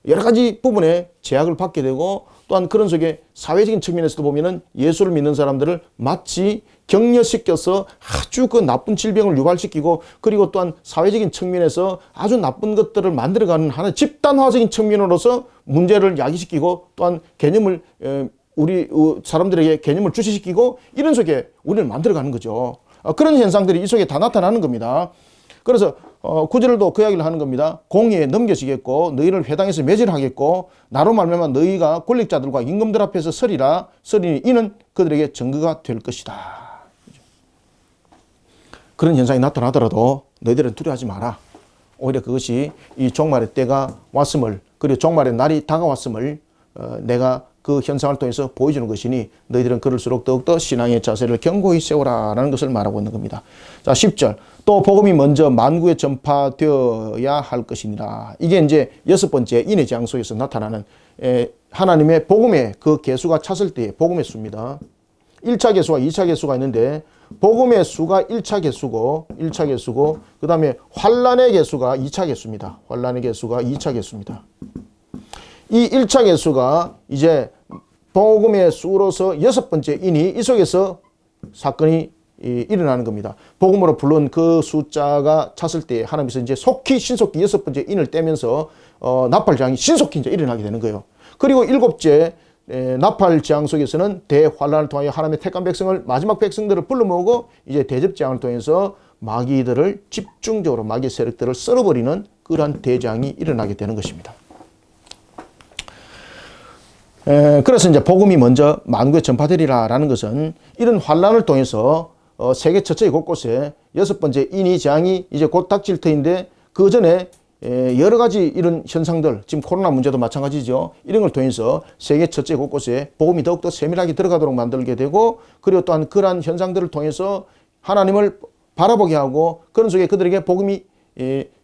여러 가지 부분에 제약을 받게 되고 또한 그런 속에 사회적인 측면에서도 보면은 예수를 믿는 사람들을 마치 격려시켜서 아주 그 나쁜 질병을 유발시키고 그리고 또한 사회적인 측면에서 아주 나쁜 것들을 만들어가는 하나의 집단화적인 측면으로서 문제를 야기시키고 또한 개념을 우리 사람들에게 개념을 주시시키고 이런 속에 우리를 만들어가는 거죠. 그런 현상들이 이 속에 다 나타나는 겁니다. 그래서 9절도 그 이야기를 하는 겁니다. 공의에 넘겨지겠고 너희를 회당에서 매질하겠고 나로 말미암아 너희가 권력자들과 임금들 앞에서 서리니 이는 그들에게 증거가 될 것이다. 그런 현상이 나타나더라도 너희들은 두려워하지 마라. 오히려 그것이 이 종말의 때가 왔음을 그리고 종말의 날이 다가왔음을 내가 그 현상을 통해서 보여주는 것이니 너희들은 그럴수록 더욱더 신앙의 자세를 견고히 세우라라는 것을 말하고 있는 겁니다. 자, 10절. 또 복음이 먼저 만국에 전파되어야 할 것이니라. 이게 이제 6번째 인의 재앙 속에서 나타나는 하나님의 복음의 그 계수가 찼을 때의 복음의 수입니다. 1차 계수와 2차 계수가 있는데 복음의 수가 1차 계수고 그 다음에 환란의 계수가 2차 계수입니다. 환란의 계수가 2차 계수입니다. 이 1차 계수가 이제 복음의 수로서 6번째 인이 이 속에서 사건이 일어나는 겁니다. 복음으로 불러온 그 숫자가 찼을 때 하나님께서 이제 신속히 6번째 인을 떼면서 나팔장이 신속히 이제 일어나게 되는 거예요. 그리고 7째 나팔장 속에서는 대환란을 통하여 하나님의 택한 백성을 마지막 백성들을 불러 모으고 이제 대접장을 통해서 마귀들을 집중적으로 마귀 세력들을 썰어버리는 그러한 대장이 일어나게 되는 것입니다. 그래서 이제 복음이 먼저 만국에 전파되리라라는 것은 이런 환란을 통해서 세계 전체 곳곳에 6번째 인의 재앙이 이제 곧 닥칠 터인데 그 전에 여러 가지 이런 현상들, 지금 코로나 문제도 마찬가지죠. 이런 걸 통해서 세계 전체 곳곳에 복음이 더욱더 세밀하게 들어가도록 만들게 되고 그리고 또한 그러한 현상들을 통해서 하나님을 바라보게 하고 그런 속에 그들에게 복음이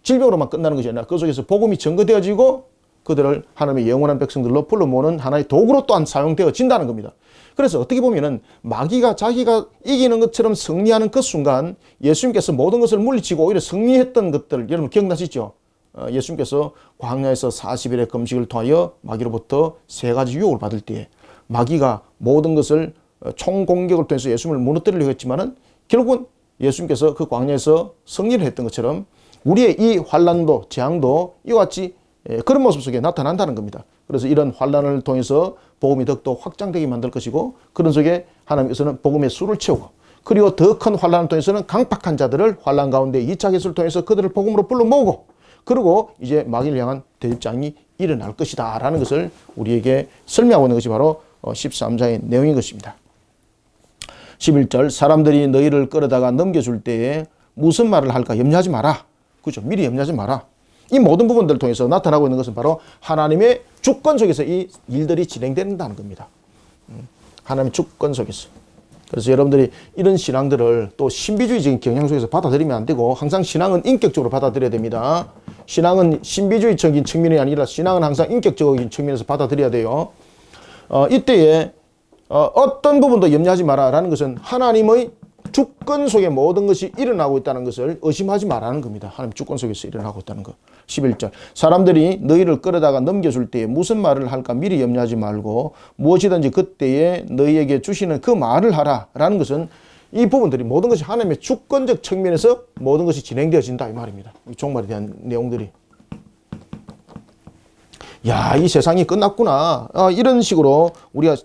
질병으로만 끝나는 것이 아니라 그 속에서 복음이 증거되어지고 그들을 하나님의 영원한 백성들로 불러 모으는 하나의 도구로 또한 사용되어진다는 겁니다. 그래서 어떻게 보면은 마귀가 자기가 이기는 것처럼 승리하는 그 순간 예수님께서 모든 것을 물리치고 오히려 승리했던 것들 여러분 기억나시죠? 예수님께서 광야에서 40일의 금식을 통하여 마귀로부터 3가지 유혹을 받을 때에 마귀가 모든 것을 총공격을 통해서 예수님을 무너뜨리려고 했지만은 결국은 예수님께서 그 광야에서 승리를 했던 것처럼 우리의 이 환난도 재앙도 이와 같이 그런 모습 속에 나타난다는 겁니다. 그래서 이런 환란을 통해서 복음이 더욱더 확장되게 만들 것이고 그런 속에 하나님께서는 복음의 수를 채우고 그리고 더 큰 환란을 통해서는 강팍한 자들을 환란 가운데 2차 계수를 통해서 그들을 복음으로 불러 모으고 그리고 이제 마귀를 향한 대접장이 일어날 것이다 라는 것을 우리에게 설명하고 있는 것이 바로 13장의 내용인 것입니다. 11절 사람들이 너희를 끌어다가 넘겨줄 때에 무슨 말을 할까 염려하지 마라. 그죠? 미리 염려하지 마라. 이 모든 부분들을 통해서 나타나고 있는 것은 바로 하나님의 주권 속에서 이 일들이 진행된다는 겁니다. 하나님의 주권 속에서. 그래서 여러분들이 이런 신앙들을 또 신비주의적인 경향 속에서 받아들이면 안 되고 항상 신앙은 인격적으로 받아들여야 됩니다. 신앙은 신비주의적인 측면이 아니라 신앙은 항상 인격적인 측면에서 받아들여야 돼요. 이때에 어떤 부분도 염려하지 마라라는 것은 하나님의 주권 속에 모든 것이 일어나고 있다는 것을 의심하지 말라는 겁니다. 하나님 주권 속에서 일어나고 있다는 것. 11절 사람들이 너희를 끌어다가 넘겨줄 때에 무슨 말을 할까 미리 염려하지 말고 무엇이든지 그때에 너희에게 주시는 그 말을 하라 라는 것은 이 부분들이 모든 것이 하나님의 주권적 측면에서 모든 것이 진행되어진다 이 말입니다. 이 종말에 대한 내용들이. 야, 이 세상이 끝났구나. 이런 식으로 우리가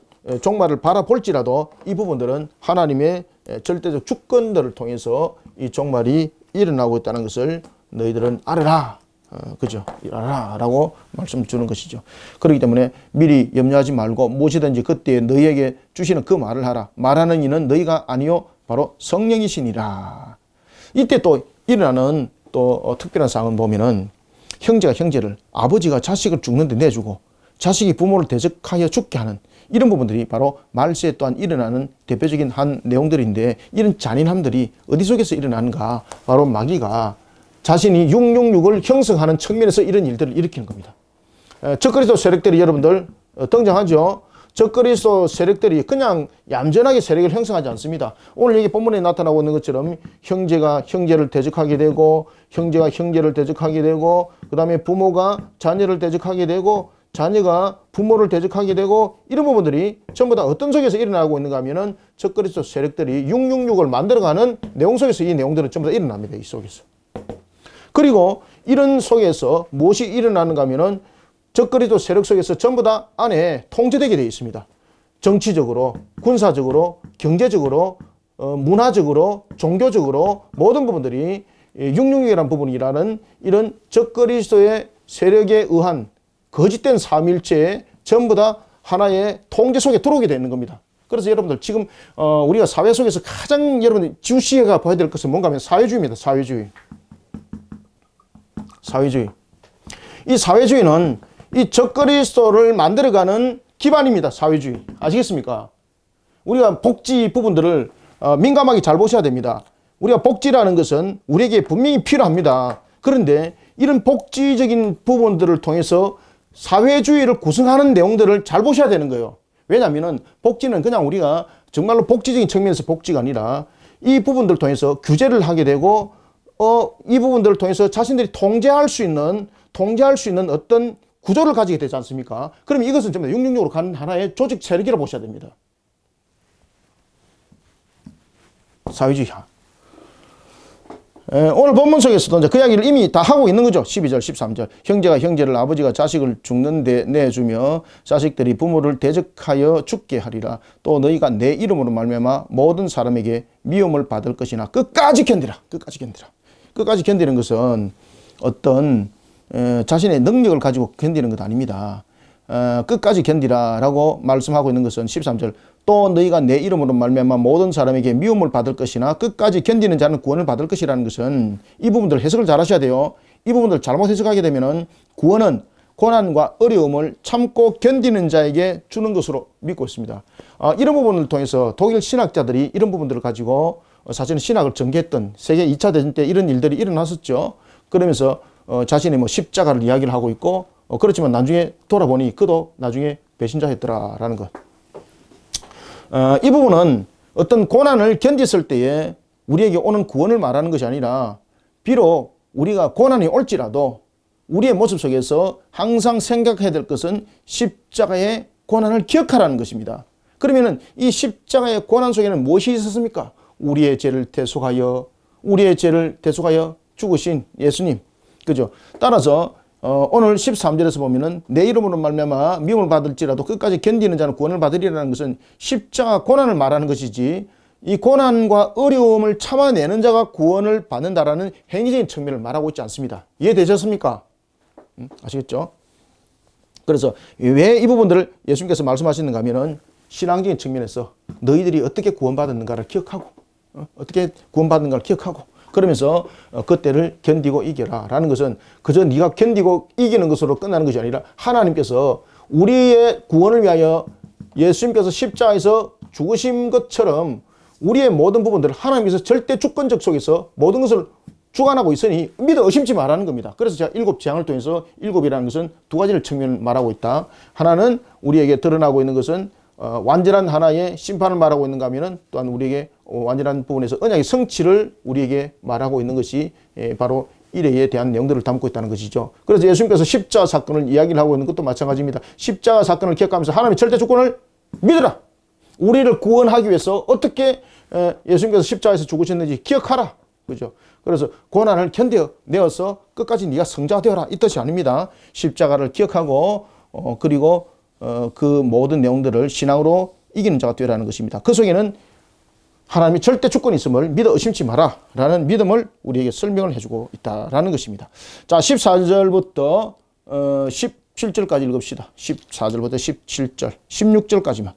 종말을 바라볼지라도 이 부분들은 하나님의 절대적 주권들을 통해서 이 종말이 일어나고 있다는 것을 너희들은 알아라. 그죠? 알아라. 라고 말씀 주는 것이죠. 그렇기 때문에 미리 염려하지 말고 무엇이든지 그때 너희에게 주시는 그 말을 하라. 말하는 이는 너희가 아니요 바로 성령이시니라. 이때 또 일어나는 또 특별한 상황을 보면은 형제가 형제를, 아버지가 자식을 죽는데 내주고 자식이 부모를 대적하여 죽게 하는 이런 부분들이 바로 말세에 또한 일어나는 대표적인 한 내용들인데, 이런 잔인함들이 어디 속에서 일어나는가? 바로 마귀가 자신이 666을 형성하는 측면에서 이런 일들을 일으키는 겁니다. 적그리스도 세력들이 여러분들 등장하죠. 적그리스도 세력들이 그냥 얌전하게 세력을 형성하지 않습니다. 오늘 여기 본문에 나타나고 있는 것처럼 형제가 형제를 대적하게 되고, 형제가 형제를 대적하게 되고, 그 다음에 부모가 자녀를 대적하게 되고, 자녀가 부모를 대적하게 되고, 이런 부분들이 전부 다 어떤 속에서 일어나고 있는가 하면은 적그리스도 세력들이 666을 만들어가는 내용 속에서 이 내용들은 전부 다 일어납니다. 이 속에서. 그리고 이런 속에서 무엇이 일어나는가 하면은 적그리스도 세력 속에서 전부 다 안에 통제되게 되어 있습니다. 정치적으로, 군사적으로, 경제적으로, 문화적으로, 종교적으로 모든 부분들이 666이라는 부분이라는 이런 적그리스도의 세력에 의한 거짓된 삼일체에 전부 다 하나의 통제 속에 들어오게 되는 겁니다. 그래서 여러분들 지금 우리가 사회 속에서 가장 여러분들 주시해가 봐야 될 것은 뭔가 하면 사회주의입니다. 사회주의. 사회주의. 이 사회주의는 이 적그리스도를 만들어가는 기반입니다. 사회주의. 아시겠습니까? 우리가 복지 부분들을 민감하게 잘 보셔야 됩니다. 우리가 복지라는 것은 우리에게 분명히 필요합니다. 그런데 이런 복지적인 부분들을 통해서 사회주의를 구성하는 내용들을 잘 보셔야 되는 거예요. 왜냐하면 복지는 그냥 우리가 정말로 복지적인 측면에서 복지가 아니라 이 부분들을 통해서 규제를 하게 되고 이 부분들을 통해서 자신들이 통제할 수 있는 어떤 구조를 가지게 되지 않습니까? 그럼 이것은 전부 다 666으로 가는 하나의 조직 세력이라고 보셔야 됩니다. 사회주의. 오늘 본문 속에서도 이제 그 이야기를 이미 다 하고 있는 거죠. 12절, 13절. 형제가 형제를, 아버지가 자식을 죽는데 내주며 자식들이 부모를 대적하여 죽게 하리라. 또 너희가 내 이름으로 말미암아 모든 사람에게 미움을 받을 것이나 끝까지 견디라. 끝까지 견디라. 끝까지 견디는 것은 어떤 자신의 능력을 가지고 견디는 것 아닙니다. 끝까지 견디라라고 말씀하고 있는 것은 13절. 또 너희가 내 이름으로 말미암아 모든 사람에게 미움을 받을 것이나 끝까지 견디는 자는 구원을 받을 것이라는 것은, 이 부분들 해석을 잘 하셔야 돼요. 이 부분들 잘못 해석하게 되면은 구원은 고난과 어려움을 참고 견디는 자에게 주는 것으로 믿고 있습니다. 이런 부분을 통해서 독일 신학자들이 이런 부분들을 가지고 사실은 신학을 전개했던 세계 2차 대전 때 이런 일들이 일어났었죠. 그러면서 자신이 뭐 십자가를 이야기를 하고 있고, 그렇지만 나중에 돌아보니 그도 나중에 배신자였더라라는 것. 이 부분은 어떤 고난을 견디었을 때에 우리에게 오는 구원을 말하는 것이 아니라, 비록 우리가 고난이 올지라도 우리의 모습 속에서 항상 생각해야 될 것은 십자가의 고난을 기억하라는 것입니다. 그러면은 이 십자가의 고난 속에는 무엇이 있었습니까? 우리의 죄를 대속하여 죽으신 예수님. 그죠? 따라서 오늘 13절에서 보면은 내 이름으로 말미암아 미움을 받을지라도 끝까지 견디는 자는 구원을 받으리라는 것은 십자가 고난을 말하는 것이지, 이 고난과 어려움을 참아내는 자가 구원을 받는다라는 행위적인 측면을 말하고 있지 않습니다. 이해되셨습니까? 아시겠죠? 그래서 왜 이 부분들을 예수님께서 말씀하시는가 하면은 신앙적인 측면에서 너희들이 어떻게 구원받았는가를 기억하고, 어떻게 구원받는가를 기억하고, 그러면서 그때를 견디고 이겨라 라는 것은 그저 네가 견디고 이기는 것으로 끝나는 것이 아니라, 하나님께서 우리의 구원을 위하여 예수님께서 십자가에서 죽으신 것처럼 우리의 모든 부분들을 하나님께서 절대 주권적 속에서 모든 것을 주관하고 있으니 믿어 의심치 말라는 겁니다. 그래서 제가 7재앙을 통해서 7이라는 것은 두 가지를 측면을 말하고 있다. 하나는 우리에게 드러나고 있는 것은 완전한 하나의 심판을 말하고 있는가 하면은 또한 우리에게 완전한 부분에서 언약의 성취를 우리에게 말하고 있는 것이 바로 이래에 대한 내용들을 담고 있다는 것이죠. 그래서 예수님께서 십자가 사건을 이야기를 하고 있는 것도 마찬가지입니다. 십자가 사건을 기억하면서 하나님의 절대 주권을 믿으라. 우리를 구원하기 위해서 어떻게 예수님께서 십자가에서 죽으셨는지 기억하라. 그죠? 그래서 고난을 견뎌내어서 끝까지 네가 성자가 되어라, 이 뜻이 아닙니다. 십자가를 기억하고 그리고 그 모든 내용들을 신앙으로 이기는 자가 되라는 것입니다. 그 속에는 하나님이 절대 주권이 있음을 믿어 의심치 마라 라는 믿음을 우리에게 설명을 해주고 있다라는 것입니다. 자, 14절부터 17절까지 읽읍시다. 14절부터 17절, 16절까지만.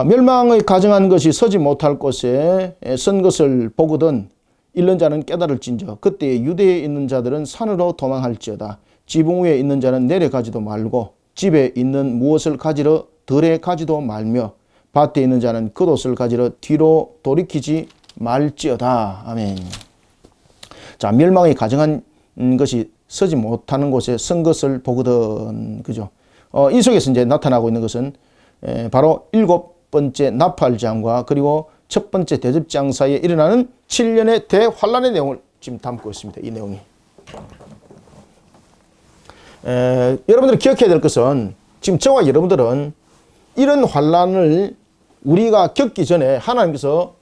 멸망의 가정한 것이 서지 못할 곳에 선 것을 보거든 잃는 자는 깨달을진저 그때 유대에 있는 자들은 산으로 도망할지어다. 지붕 위에 있는 자는 내려가지도 말고 집에 있는 무엇을 가지러 들에 가지도 말며 밭에 있는 자는 겉옷을 가지러 뒤로 돌이키지 말지어다. 아멘. 자, 멸망이 가정한 것이 서지 못하는 곳에 선 것을 보거든. 그죠? 이 속에서 이제 나타나고 있는 것은 바로 7번째 나팔장과 그리고 첫 번째 대접장 사이에 일어나는 7년의 대환란의 내용을 지금 담고 있습니다. 이 내용이. 여러분들이 기억해야 될 것은 지금 저와 여러분들은 이런 환란을 우리가 겪기 전에 하나님께서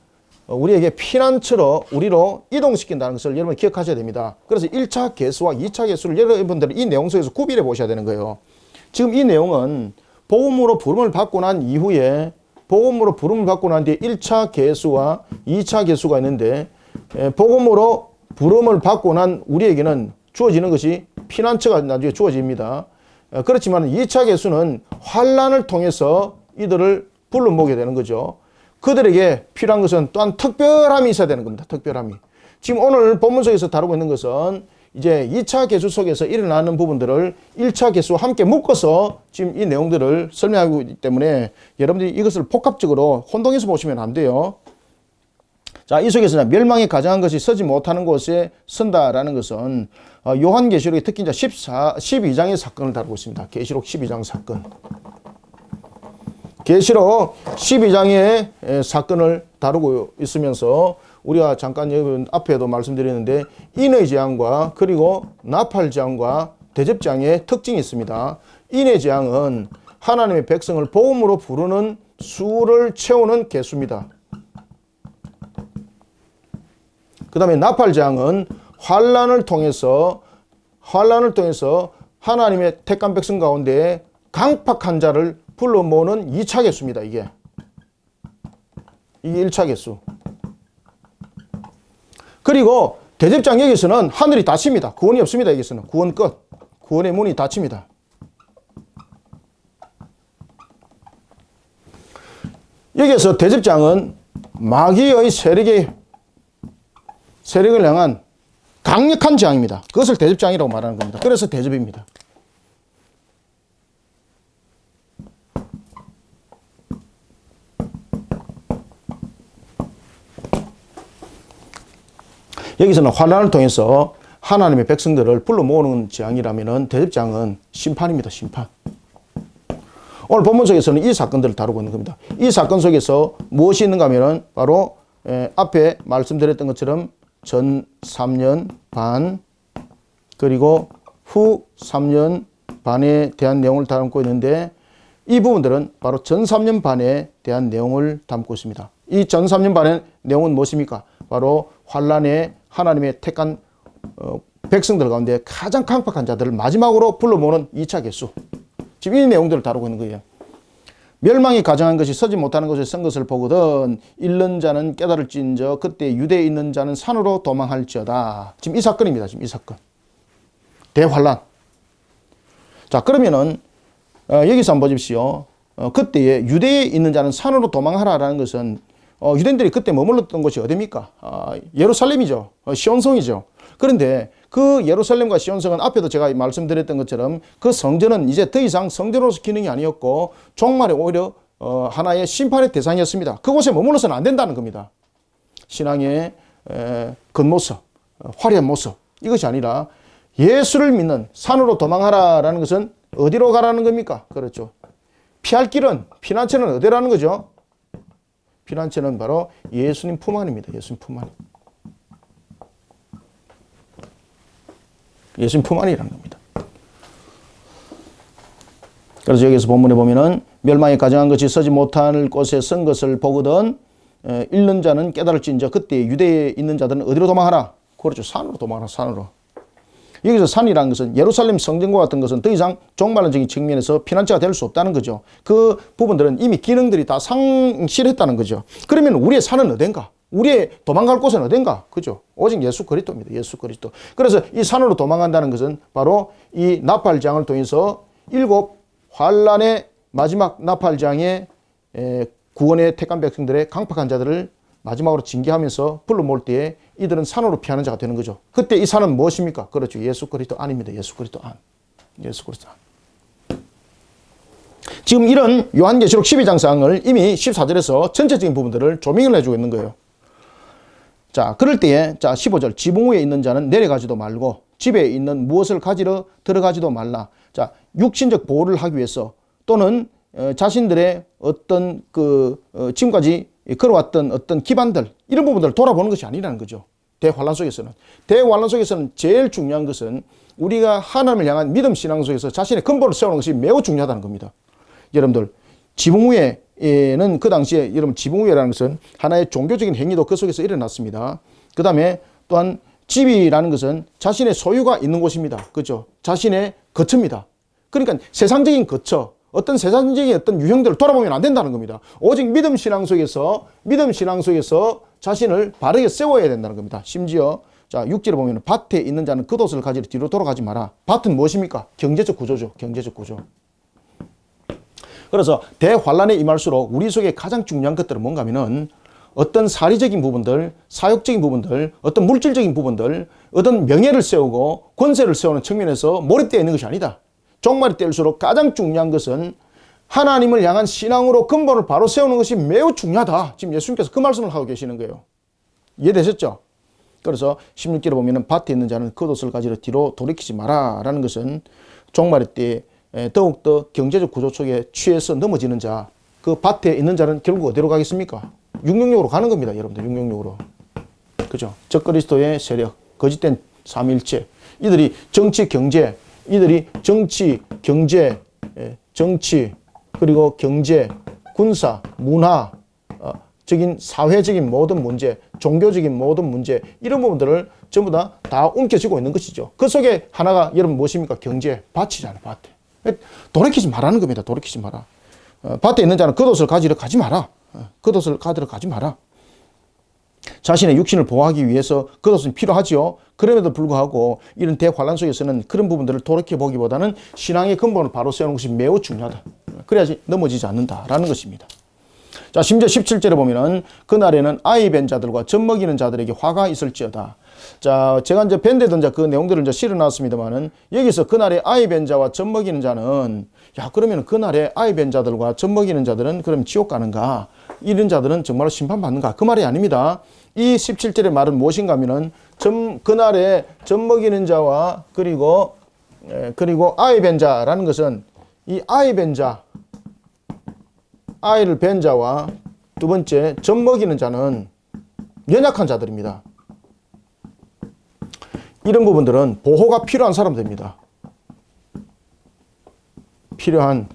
우리에게 피난처로 우리로 이동시킨다는 것을 여러분 기억하셔야 됩니다. 그래서 1차 계수와 2차 계수를 여러분들이 이 내용 속에서 구별해 보셔야 되는 거예요. 지금 이 내용은 복음으로 부름을 받고 난 이후에 복음으로 부름을 받고 난 뒤에 1차 계수와 2차 계수가 있는데 복음으로 부름을 받고 난 우리에게는 주어지는 것이 피난처가 나중에 주어집니다. 그렇지만 2차 계수는 환란을 통해서 이들을 불러 모으게 되는 거죠. 그들에게 필요한 것은 또한 특별함이 있어야 되는 겁니다. 특별함이. 지금 오늘 본문 속에서 다루고 있는 것은 이제 2차 계수 속에서 일어나는 부분들을 1차 계수와 함께 묶어서 지금 이 내용들을 설명하고 있기 때문에 여러분들이 이것을 복합적으로 혼동해서 보시면 안 돼요. 자, 이 속에서 멸망이 가정한 것이 서지 못하는 곳에 선다라는 것은 요한계시록의 특히 이제 12장의 사건을 다루고 있습니다. 계시록 12장 사건. 계시록 12장의 사건을 다루고 있으면서 우리가 잠깐 여러분 앞에도 말씀드렸는데 인의 재앙과 그리고 나팔 재앙과 대접 재앙의 특징이 있습니다. 인의 재앙은 하나님의 백성을 복음으로 부르는 수를 채우는 개수입니다. 그 다음에 나팔 재앙은 환란을 통해서 하나님의 택한 백성 가운데 강팍한 자를 불러 모으는 2차 개수입니다. 이게 1차 개수. 그리고 대접장 여기서는 하늘이 닫힙니다. 구원이 없습니다. 여기서는 구원 끝. 구원의 문이 닫힙니다. 여기서 대접장은 마귀의 세력을 향한 강력한 재앙입니다. 그것을 대접장이라고 말하는 겁니다. 그래서 대접입니다. 여기서는 환란을 통해서 하나님의 백성들을 불러 모으는 재앙이라면 대접장은 심판입니다. 심판. 오늘 본문 속에서는 이 사건들을 다루고 있는 겁니다. 이 사건 속에서 무엇이 있는가 하면 바로 앞에 말씀드렸던 것처럼 전 3년 반 그리고 후 3년 반에 대한 내용을 담고 있는데 이 부분들은 바로 전 3년 반에 대한 내용을 담고 있습니다. 이 전 3년 반의 내용은 무엇입니까? 바로 환란에 하나님의 택한 백성들 가운데 가장 강팍한 자들을 마지막으로 불러 모으는 2차 개수. 지금 이 내용들을 다루고 있는 거예요. 멸망이 가정한 것이 서지 못하는 곳에 선 것을 보거든 잃는 자는 깨달을진저 그때 유대에 있는 자는 산으로 도망할지어다. 지금 이 사건입니다. 지금 이 사건. 대환란. 자, 그러면은 여기서 한번 보십시오. 그때에 유대에 있는 자는 산으로 도망하라라는 것은 유대인들이 그때 머물렀던 곳이 어디입니까? 예루살렘이죠. 시온성이죠. 그런데 그 예루살렘과 시온성은 앞에도 제가 말씀드렸던 것처럼 그 성전은 이제 더 이상 성전으로서 기능이 아니었고 종말에 오히려 하나의 심판의 대상이었습니다. 그곳에 머물러서는 안 된다는 겁니다. 신앙의 겉모습, 화려한 모습 이것이 아니라 예수를 믿는 산으로 도망하라라는 것은 어디로 가라는 겁니까? 그렇죠. 피할 길은 피난처는 어디라는 거죠? 피난처는 바로 예수님 품 안입니다. 예수님 품 안. 예수님 품 안이라는 겁니다. 그래서 여기서 본문에 보면은 멸망에 가정한 것이 서지 못할 곳에 선 것을 보거든 잃는 자는 깨달을진저 그때 유대에 있는 자들은 어디로 도망하라? 그렇죠. 산으로 도망하라. 산으로. 여기서 산이라는 것은 예루살렘 성전과 같은 것은 더 이상 종말론적인 측면에서 피난처가 될 수 없다는 거죠. 그 부분들은 이미 기능들이 다 상실했다는 거죠. 그러면 우리의 산은 어딘가? 우리의 도망갈 곳은 어딘가? 그죠? 오직 예수 그리스도입니다. 예수 그리스도. 그래서 이 산으로 도망간다는 것은 바로 이 나팔장을 통해서 7 환란의 마지막 나팔장의 구원의 택한 백성들의 강팍한 자들을 마지막으로 징계하면서 불러 모을 때에 이들은 산으로 피하는 자가 되는 거죠. 그때 이 산은 무엇입니까? 그렇죠. 예수 그리스도 안입니다. 예수 그리스도 안. 예수 그리스도 안. 지금 이런 요한계시록 12장상을 이미 14절에서 전체적인 부분들을 조명을 해주고 있는 거예요. 자, 그럴 때에, 자, 15절. 지붕 위에 있는 자는 내려가지도 말고 집에 있는 무엇을 가지러 들어가지도 말라. 자, 육신적 보호를 하기 위해서 또는 자신들의 어떤 지금까지 걸어왔던 어떤 기반들, 이런 부분들을 돌아보는 것이 아니라는 거죠. 대환란 속에서는. 대환란 속에서는 제일 중요한 것은 우리가 하나님을 향한 믿음 신앙 속에서 자신의 근본을 세우는 것이 매우 중요하다는 겁니다. 여러분들, 지붕 위에는 그 당시에 여러분 지붕 위라는 것은 하나의 종교적인 행위도 그 속에서 일어났습니다. 그 다음에 또한 집이라는 것은 자신의 소유가 있는 곳입니다. 그죠? 자신의 거처입니다. 그러니까 세상적인 거처, 어떤 세상적인 어떤 유형들을 돌아보면 안 된다는 겁니다. 오직 믿음 신앙 속에서 자신을 바르게 세워야 된다는 겁니다. 심지어 자, 6절에 보면 밭에 있는 자는 겉옷을 가지러 뒤로 돌아가지 마라. 밭은 무엇입니까? 경제적 구조죠. 경제적 구조. 그래서 대환란에 임할수록 우리 속에 가장 중요한 것들은 뭔가 하면은 어떤 사리적인 부분들, 사욕적인 부분들, 어떤 물질적인 부분들, 어떤 명예를 세우고 권세를 세우는 측면에서 몰입되어 있는 것이 아니다. 종말이 때일수록 가장 중요한 것은 하나님을 향한 신앙으로 근본을 바로 세우는 것이 매우 중요하다. 지금 예수님께서 그 말씀을 하고 계시는 거예요. 이해되셨죠? 그래서 16절에 보면은 밭에 있는 자는 겉옷을 가지러 뒤로 돌이키지 마라 라는 것은 종말의 때에 더욱더 경제적 구조 속에 취해서 넘어지는 자, 그 밭에 있는 자는 결국 어디로 가겠습니까? 육령력으로 가는 겁니다. 여러분들, 육령력으로. 그죠? 적그리스도의 세력, 거짓된 삼위일체, 이들이 정치, 경제, 그리고 경제, 군사, 문화, 적인 사회적인 모든 문제, 종교적인 모든 문제, 이런 부분들을 전부 다 움켜쥐고 있는 것이죠. 그 속에 하나가 여러분 무엇입니까? 경제, 밭이잖아요. 밭에. 돌이키지 말라는 겁니다. 돌이키지 마라. 밭에 있는 자는 겉옷을 가지러 가지 마라. 겉옷을 가지러 가지 마라. 자신의 육신을 보호하기 위해서 겉옷은 필요하지요. 그럼에도 불구하고 이런 대환란 속에서는 그런 부분들을 돌이켜보기보다는 신앙의 근본을 바로 세우는 것이 매우 중요하다. 그래야지 넘어지지 않는다라는 것입니다. 자, 심지어 17절에 보면은 그날에는 아이 뵌 자들과 젖 먹이는 자들에게 화가 있을지어다. 자, 제가 이제 밴드던 그 내용들을 이제 실어놨습니다만은 여기서 그날에 아이 뵌 자와 젖 먹이는 자는, 야, 그러면 그날에 아이 뵌 자들과 젖 먹이는 자들은 그럼 지옥 가는가? 이런 자들은 정말로 심판받는가? 그 말이 아닙니다. 이 17절의 말은 무엇인가 하면은 그날에 젖 먹이는 자와 그리고 아이 뵌 자라는 것은 이 아이 뵌 자, 아이를 뵌 자와 두 번째 젖 먹이는 자는 연약한 자들입니다. 이런 부분들은 보호가 필요한 사람들입니다. 필요한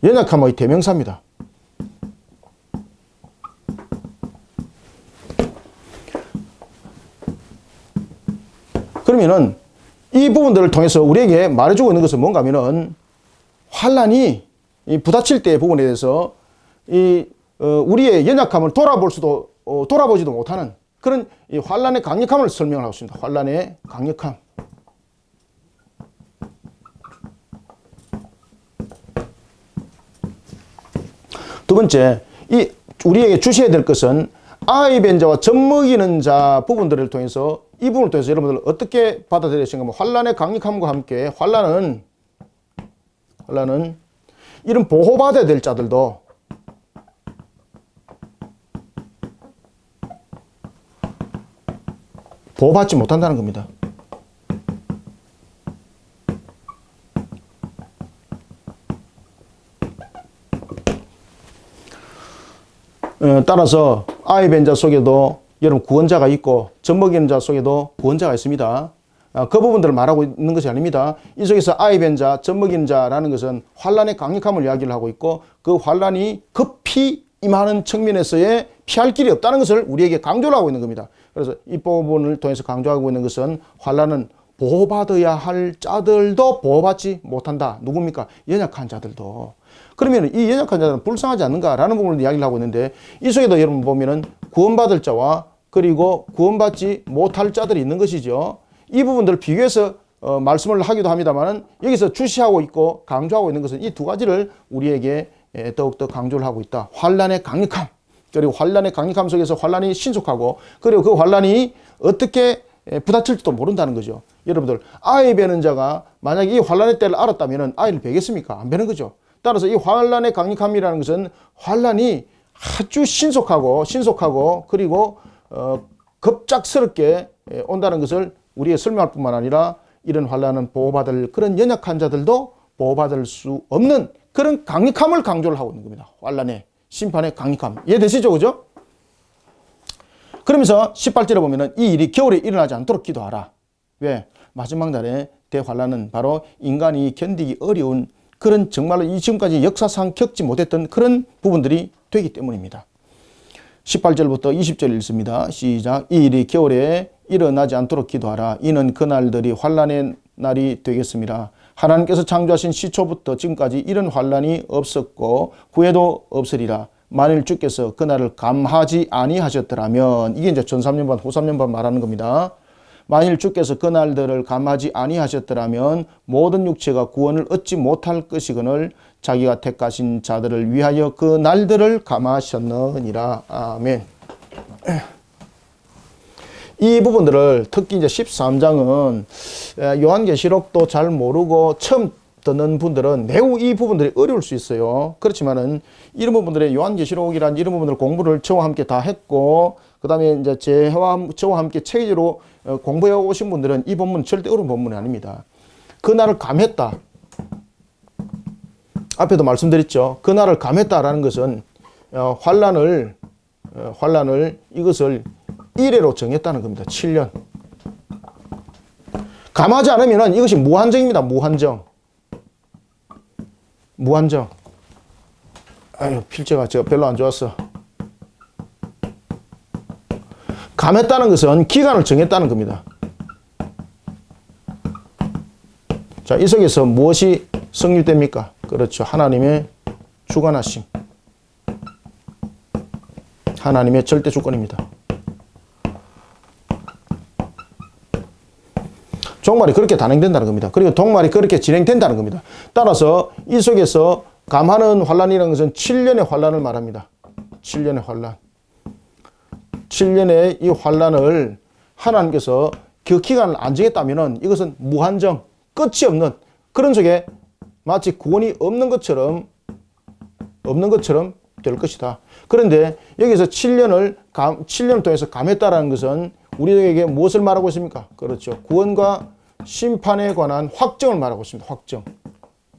연약함의 대명사입니다. 그러면은 이 부분들을 통해서 우리에게 말해주고 있는 것은 뭔가 하면은 환란이 부딪힐 때의 부분에 대해서 우리의 연약함을 돌아보지도 못하는 그런 이 환란의 강력함을 설명을 하고 있습니다. 환란의 강력함. 두 번째, 우리에게 주셔야 될 것은 아이 뵌 자와 젖 먹이는 자 부분들을 통해서 이 부분을 통해서 여러분들 어떻게 받아들이시는가 하면 환란의 강력함과 함께 환란은 이런 보호받아야 될 자들도 보호받지 못한다는 겁니다. 따라서 아이 뵌 자 속에도 여러분 구원자가 있고 젖 먹이는 자 속에도 구원자가 있습니다. 그 부분들을 말하고 있는 것이 아닙니다. 이 속에서 아이 뵌 자, 젖 먹이는 자라는 것은 환란의 강력함을 이야기를 하고 있고 그 환란이 급히 임하는 측면에서의 피할 길이 없다는 것을 우리에게 강조를 하고 있는 겁니다. 그래서 이 부분을 통해서 강조하고 있는 것은 환란은 보호받아야 할 자들도 보호받지 못한다. 누굽니까? 연약한 자들도. 그러면 이 연약한 자들은 불쌍하지 않는가라는 부분을 이야기를 하고 있는데 이 속에도 여러분 보면은 구원받을 자와 그리고 구원받지 못할 자들이 있는 것이죠. 이 부분들을 비교해서 말씀을 하기도 합니다만은 여기서 주시하고 있고 강조하고 있는 것은 이 두 가지를 우리에게 더욱더 강조를 하고 있다. 환란의 강력함. 그리고 환란의 강력함 속에서 환란이 신속하고 그리고 그 환란이 어떻게 부닥칠지도 모른다는 거죠. 여러분들 아이 베는 자가 만약에 이 환란의 때를 알았다면 아이를 베겠습니까? 안 베는 거죠. 따라서 이 환란의 강력함이라는 것은 환란이 아주 신속하고 그리고 급작스럽게 온다는 것을 우리가 설명할 뿐만 아니라 이런 환란은 보호받을 그런 연약한 자들도 보호받을 수 없는 그런 강력함을 강조를 하고 있는 겁니다. 환란의 심판의 강력함. 이해되시죠? 그죠? 그러면서 18절에 보면은 이 일이 겨울에 일어나지 않도록 기도하라. 왜? 마지막 날에 대환란은 바로 인간이 견디기 어려운 그런 정말로 이 지금까지 역사상 겪지 못했던 그런 부분들이 되기 때문입니다. 18절부터 20절 읽습니다. 시작. 이 일이 겨울에 일어나지 않도록 기도하라. 이는 그날들이 환란의 날이 되겠습니다. 하나님께서 창조하신 시초부터 지금까지 이런 환란이 없었고 후에도 없으리라. 만일 주께서 그날을 감하지 아니하셨더라면, 이게 이제 전 3년반 후 3년반 말하는 겁니다. 만일 주께서 그날들을 감하지 아니하셨더라면 모든 육체가 구원을 얻지 못할 것이거늘 자기가 택하신 자들을 위하여 그 날들을 감하셨느니라. 아멘. 이 부분들을 특히 이제 13장은 요한계시록도 잘 모르고 처음 듣는 분들은 매우 이 부분들이 어려울 수 있어요. 그렇지만은 이런 부분들의 요한계시록이란 이런 부분들 공부를 저와 함께 다 했고, 그 다음에 이제 저와 함께 체계적으로 공부해 오신 분들은 이 본문 절대 어려운 본문이 아닙니다. 그날을 감했다. 앞에도 말씀드렸죠. 그날을 감했다라는 것은 환란을 이것을 이래로 정했다는 겁니다. 7년. 감하지 않으면 이것이 무한정입니다. 무한정. 아유, 필체가 제가 별로 안 좋았어. 감했다는 것은 기간을 정했다는 겁니다. 자, 이 속에서 무엇이 성립됩니까? 그렇죠. 하나님의 주관하심. 하나님의 절대 주권입니다. 종말이 그렇게 단행된다는 겁니다. 그리고 동말이 그렇게 진행된다는 겁니다. 따라서 이 속에서 감하는 환란이라는 것은 7년의 환란을 말합니다. 7년의 환란. 7년의 이 환란을 하나님께서 그 기간을 안 정했다면 이것은 무한정, 끝이 없는 그런 속에 마치 구원이 없는 것처럼 될 것이다. 그런데 여기서 7년을 통해서 감했다라는 것은 우리에게 무엇을 말하고 있습니까? 그렇죠. 구원과 심판에 관한 확정을 말하고 있습니다.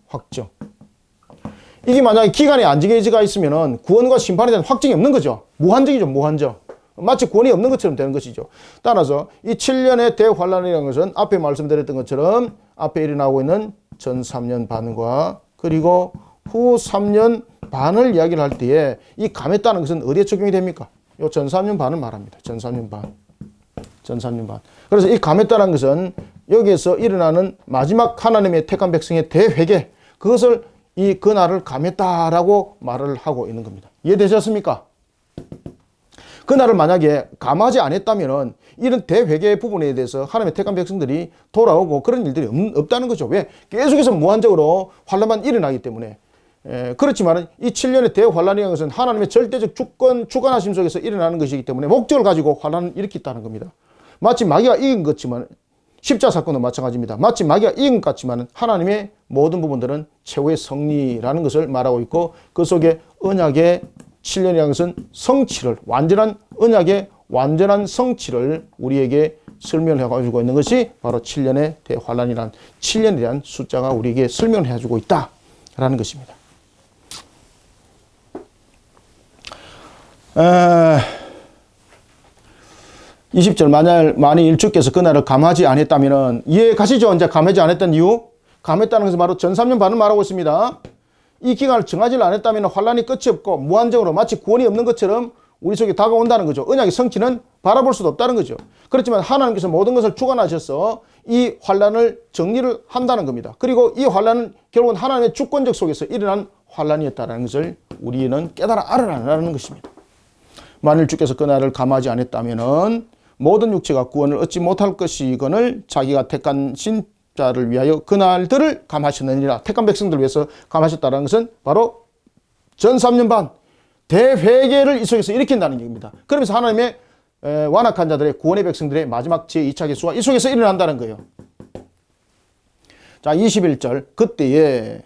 확정. 이게 만약에 기간이 안 정해지가 있으면은 구원과 심판에 대한 확정이 없는 거죠. 무한정이죠, 무한정. 마치 구원이 없는 것처럼 되는 것이죠. 따라서 이 7년의 대환란이라는 것은 앞에 말씀드렸던 것처럼 앞에 일어나고 있는 전 3년 반과 그리고 후 3년 반을 이야기를 할 때에 이 감했다는 것은 어디에 적용이 됩니까? 요 전 3년 반을 말합니다. 전 3년 반. 그래서 이 감했다는 것은 여기에서 일어나는 마지막 하나님의 택한 백성의 대회개, 그것을 이 그날을 감했다라고 말을 하고 있는 겁니다. 이해되셨습니까? 그날을 만약에 감하지 않았다면 이런 대회개 부분에 대해서 하나님의 택한 백성들이 돌아오고 그런 일들이 없다는 거죠. 왜? 계속해서 무한적으로 환란만 일어나기 때문에. 그렇지만 이 7년의 대환란이라는 것은 하나님의 절대적 주관하심 속에서 일어나는 것이기 때문에 목적을 가지고 환란을 일으켰다는 겁니다. 마치 마귀가 이긴 것 같지만 십자 사건도 마찬가지입니다. 마치 마귀가 이긴 것 같지만 하나님의 모든 부분들은 최후의 승리라는 것을 말하고 있고, 그 속에 언약의 7년이라는 것은 성취를, 완전한 언약의 완전한 성취를 우리에게 설명을 해가지고 있는 것이 바로 7년의 대환란이란 7년에 대한 숫자가 우리에게 설명을 해주고 있다라는 것입니다. 20절 만일 주께서 그날을 감하지 않았다면, 이해 가시죠? 이제 감하지 않았던 이유? 감했다는 것은 바로 전 3년 반을 말하고 있습니다. 이 기간을 정하지 않았다면 환란이 끝이 없고 무한정으로 마치 구원이 없는 것처럼 우리 속에 다가온다는 거죠. 언약의 성취는 바라볼 수도 없다는 거죠. 그렇지만 하나님께서 모든 것을 주관하셔서 이 환란을 정리를 한다는 겁니다. 그리고 이 환란은 결국은 하나님의 주권적 속에서 일어난 환란이었다는 것을 우리는 깨달아 알아라는 것입니다. 만일 주께서 그날을 감하지 않았다면 모든 육체가 구원을 얻지 못할 것이거늘 자기가 택한 신자를 위하여 그날들을 감하셨느니라. 택한 백성들을 위해서 감하셨다는 것은 바로 전 3년 반 대회개를 이 속에서 일으킨다는 얘기입니다. 그러면서 하나님의 완악한 자들의 구원의 백성들의 마지막 제2차 개수가 이 속에서 일어난다는 거예요. 자, 21절. 그때에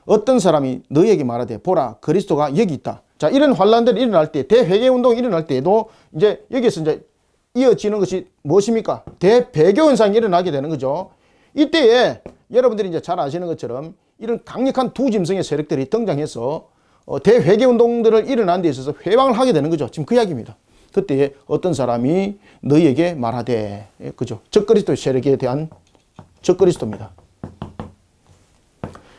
어떤 사람이 너희에게 말하되 보라 그리스도가 여기 있다. 자, 이런 환란들이 일어날 때, 대회개 운동이 일어날 때에도 이제 여기서 이제 이어지는 것이 무엇입니까? 대배교 현상이 일어나게 되는 거죠. 이때에 여러분들이 이제 잘 아시는 것처럼 이런 강력한 두 짐승의 세력들이 등장해서 대회개 운동들을 일어난 데 있어서 회방을 하게 되는 거죠. 지금 그 이야기입니다. 그때에 어떤 사람이 너희에게 말하되, 그죠? 적그리스도 세력에 대한 적그리스도입니다.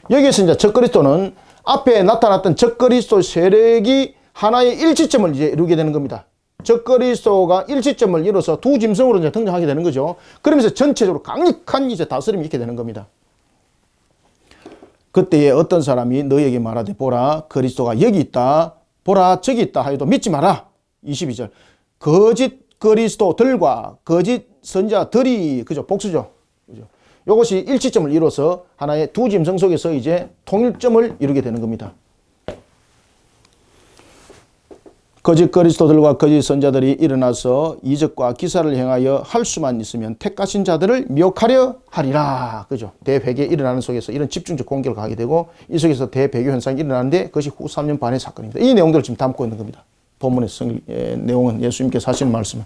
여기에서 이제 적그리스도는 앞에 나타났던 적그리스도 세력이 하나의 일치점을 이제 이루게 되는 겁니다. 적그리스도가 일치점을 이뤄서 두 짐승으로 이제 등장하게 되는 거죠. 그러면서 전체적으로 강력한 이제 다스림이 있게 되는 겁니다. 그때에 어떤 사람이 너희에게 말하되 보라 그리스도가 여기 있다. 보라 저기 있다 하여도 믿지 마라. 22절. 거짓 그리스도들과 거짓 선자들이, 그죠? 복수죠. 그죠? 이것이 일치점을 이뤄서 하나의 두 짐승 속에서 이제 통일점을 이루게 되는 겁니다. 거짓 그리스도들과 거짓 선자들이 일어나서 이적과 기사를 행하여 할 수만 있으면 택하신 자들을 미혹하려 하리라. 그죠? 대회개 일어나는 속에서 이런 집중적 공격을 하게 되고 이 속에서 대배교 현상이 일어나는데 그것이 후 3년 반의 사건입니다. 이 내용들을 지금 담고 있는 겁니다. 본문의 내용은 예수님께서 하시는 말씀은.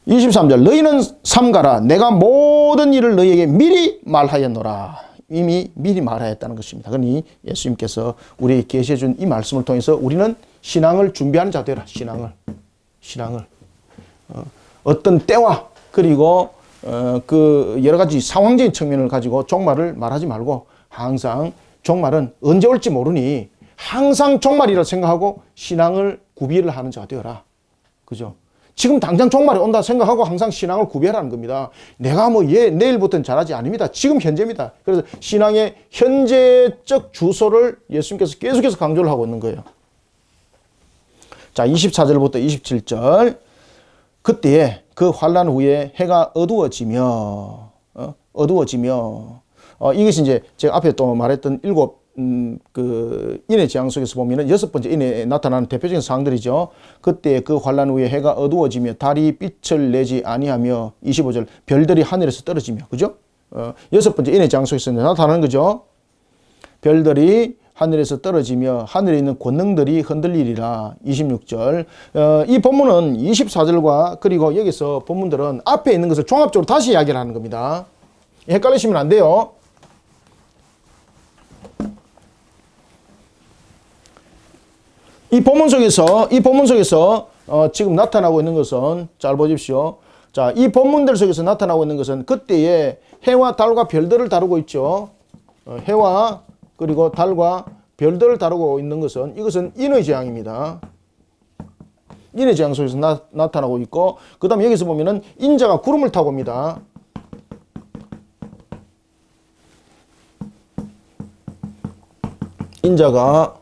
23절. 너희는 삼가라. 내가 모든 일을 너희에게 미리 말하였노라. 이미 미리 말하였다는 것입니다. 그러니 예수님께서 우리에게 계시해 준 이 말씀을 통해서 우리는 신앙을 준비하는 자 되라. 신앙을 어떤 때와 그리고 그 여러 가지 상황적인 측면을 가지고 종말을 말하지 말고 항상 종말은 언제 올지 모르니 항상 종말이라 생각하고 신앙을 구비를 하는 자가 되어라. 그죠? 지금 당장 종말이 온다 생각하고 항상 신앙을 구비하라는 겁니다. 내가 뭐 내일부터는 잘하지 않습니다. 지금 현재입니다. 그래서 신앙의 현재적 주소를 예수님께서 계속해서 강조를 하고 있는 거예요. 자, 24절부터 27절. 그때에 그 환란 후에 해가 어두워지며 이것이 이제 제가 앞에 또 말했던 일곱 그 인의 재앙 속에서 보면은 여섯 번째 인에 나타나는 대표적인 사항들이죠. 그때 그 환란 후에 해가 어두워지며 달이 빛을 내지 아니하며 25절 별들이 하늘에서 떨어지며, 그죠? 여섯 번째 인의 재앙 속에서 나타나는 거죠. 별들이 하늘에서 떨어지며 하늘에 있는 권능들이 흔들리리라. 26절. 이 본문은 24절과 그리고 여기서 본문들은 앞에 있는 것을 종합적으로 다시 이야기를 하는 겁니다. 헷갈리시면 안 돼요. 이 본문 속에서 지금 나타나고 있는 것은 잘 보십시오. 자, 이 본문들 속에서 나타나고 있는 것은 그때의 해와 달과 별들을 다루고 있죠. 해와 그리고 달과 별들을 다루고 있는 것은 이것은 인의 재앙입니다. 인의 재앙 속에서 나타나고 있고, 그 다음에 여기서 보면은 인자가 구름을 타고 옵니다. 인자가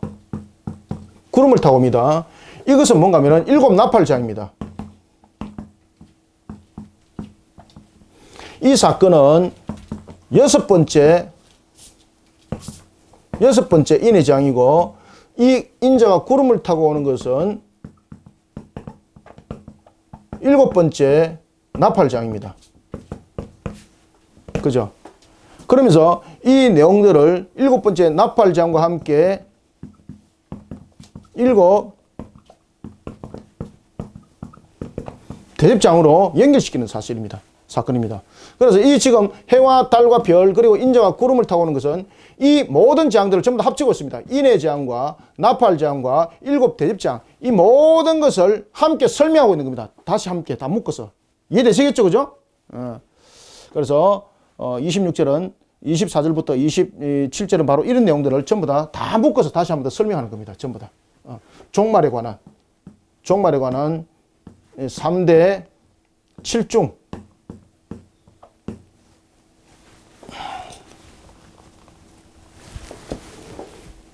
구름을 타고 옵니다. 이것은 뭔가 하면은 일곱 나팔 재앙입니다. 이 사건은 여섯 번째 인의 재앙이고, 이 인자가 구름을 타고 오는 것은 일곱 번째 나팔 재앙입니다. 그죠? 그러면서 이 내용들을 일곱 번째 나팔 재앙과 함께 일곱 대접장으로 연결시키는 사건입니다. 그래서 이 지금 해와 달과 별 그리고 인자가 구름을 타고 오는 것은 이 모든 재앙들을 전부 다 합치고 있습니다. 인의 재앙과 나팔 재앙과 일곱 대접장, 이 모든 것을 함께 설명하고 있는 겁니다. 다시 함께 다 묶어서. 이해되시겠죠? 그죠? 그래서 26절은 24절부터 27절은 바로 이런 내용들을 전부 다 묶어서 다시 한번 더 설명하는 겁니다. 전부 다. 종말에 관한 3대 7중.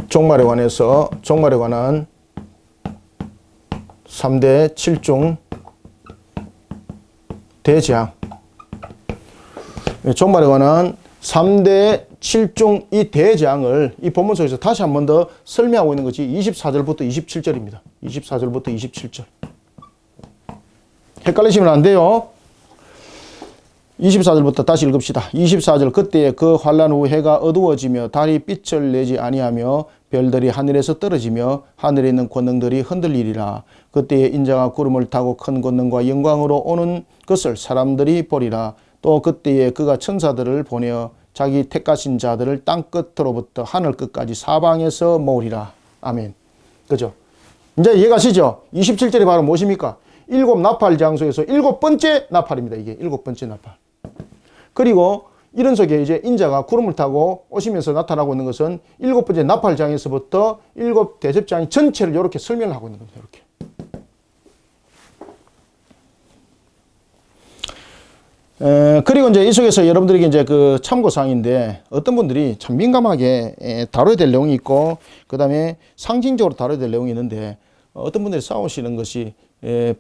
종말에 관한 3대 7중 대재앙. 종말에 관한 3대 7종 이 대장을 이 본문 속에서 다시 한 번 더 설명하고 있는 것이 24절부터 27절입니다. 24절부터 27절. 헷갈리시면 안 돼요. 24절부터 다시 읽읍시다. 24절 그때에 그 환란 후 해가 어두워지며 달이 빛을 내지 아니하며 별들이 하늘에서 떨어지며 하늘에 있는 권능들이 흔들리리라. 그때에 인자가 구름을 타고 큰 권능과 영광으로 오는 것을 사람들이 보리라. 또 그때에 그가 천사들을 보내어 자기 택하신 자들을 땅 끝으로부터 하늘 끝까지 사방에서 모으리라. 아멘. 그죠? 이제 이해가시죠? 27절이 바로 무엇입니까? 7 나팔 장소에서 7번째 나팔입니다. 이게 7번째 나팔. 그리고 이런 속에 이제 인자가 구름을 타고 오시면서 나타나고 있는 것은 7번째 나팔장에서부터 7 대접장 전체를 이렇게 설명을 하고 있는 겁니다. 이렇게. 그리고 이제 이 속에서 여러분들에게 이제 그 참고사항인데 어떤 분들이 참 민감하게 다뤄야 될 내용이 있고 그 다음에 상징적으로 다뤄야 될 내용이 있는데 어떤 분들이 싸우시는 것이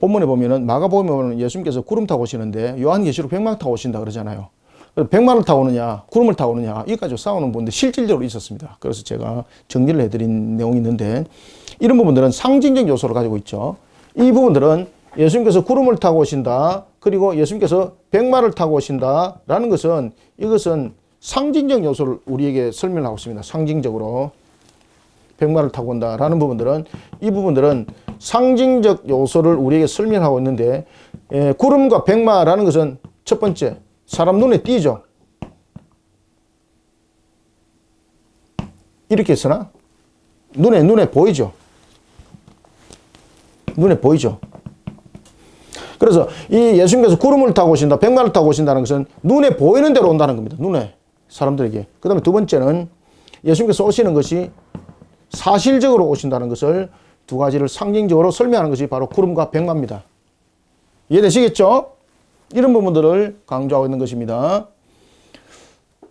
본문에 보면은 마가복음에 보면 예수님께서 구름 타고 오시는데 요한계시록 백마를 타고 오신다 그러잖아요. 백마를 타고 오느냐 구름을 타고 오느냐 이까지 싸우는 분들 실질적으로 있었습니다. 그래서 제가 정리를 해드린 내용이 있는데 이런 부분들은 상징적 요소를 가지고 있죠. 이 부분들은 예수님께서 구름을 타고 오신다. 그리고 예수님께서 백마를 타고 오신다. 라는 것은 이것은 상징적 요소를 우리에게 설명하고 있습니다. 상징적으로. 백마를 타고 온다. 라는 부분들은 이 부분들은 상징적 요소를 우리에게 설명하고 있는데 구름과 백마라는 것은 첫 번째 사람 눈에 띄죠. 이렇게 쓰나? 눈에 보이죠. 눈에 보이죠. 그래서 이 예수님께서 구름을 타고 오신다, 백마를 타고 오신다는 것은 눈에 보이는 대로 온다는 겁니다. 눈에 사람들에게. 그 다음에 두 번째는 예수님께서 오시는 것이 사실적으로 오신다는 것을 두 가지를 상징적으로 설명하는 것이 바로 구름과 백마입니다. 이해되시겠죠? 이런 부분들을 강조하고 있는 것입니다.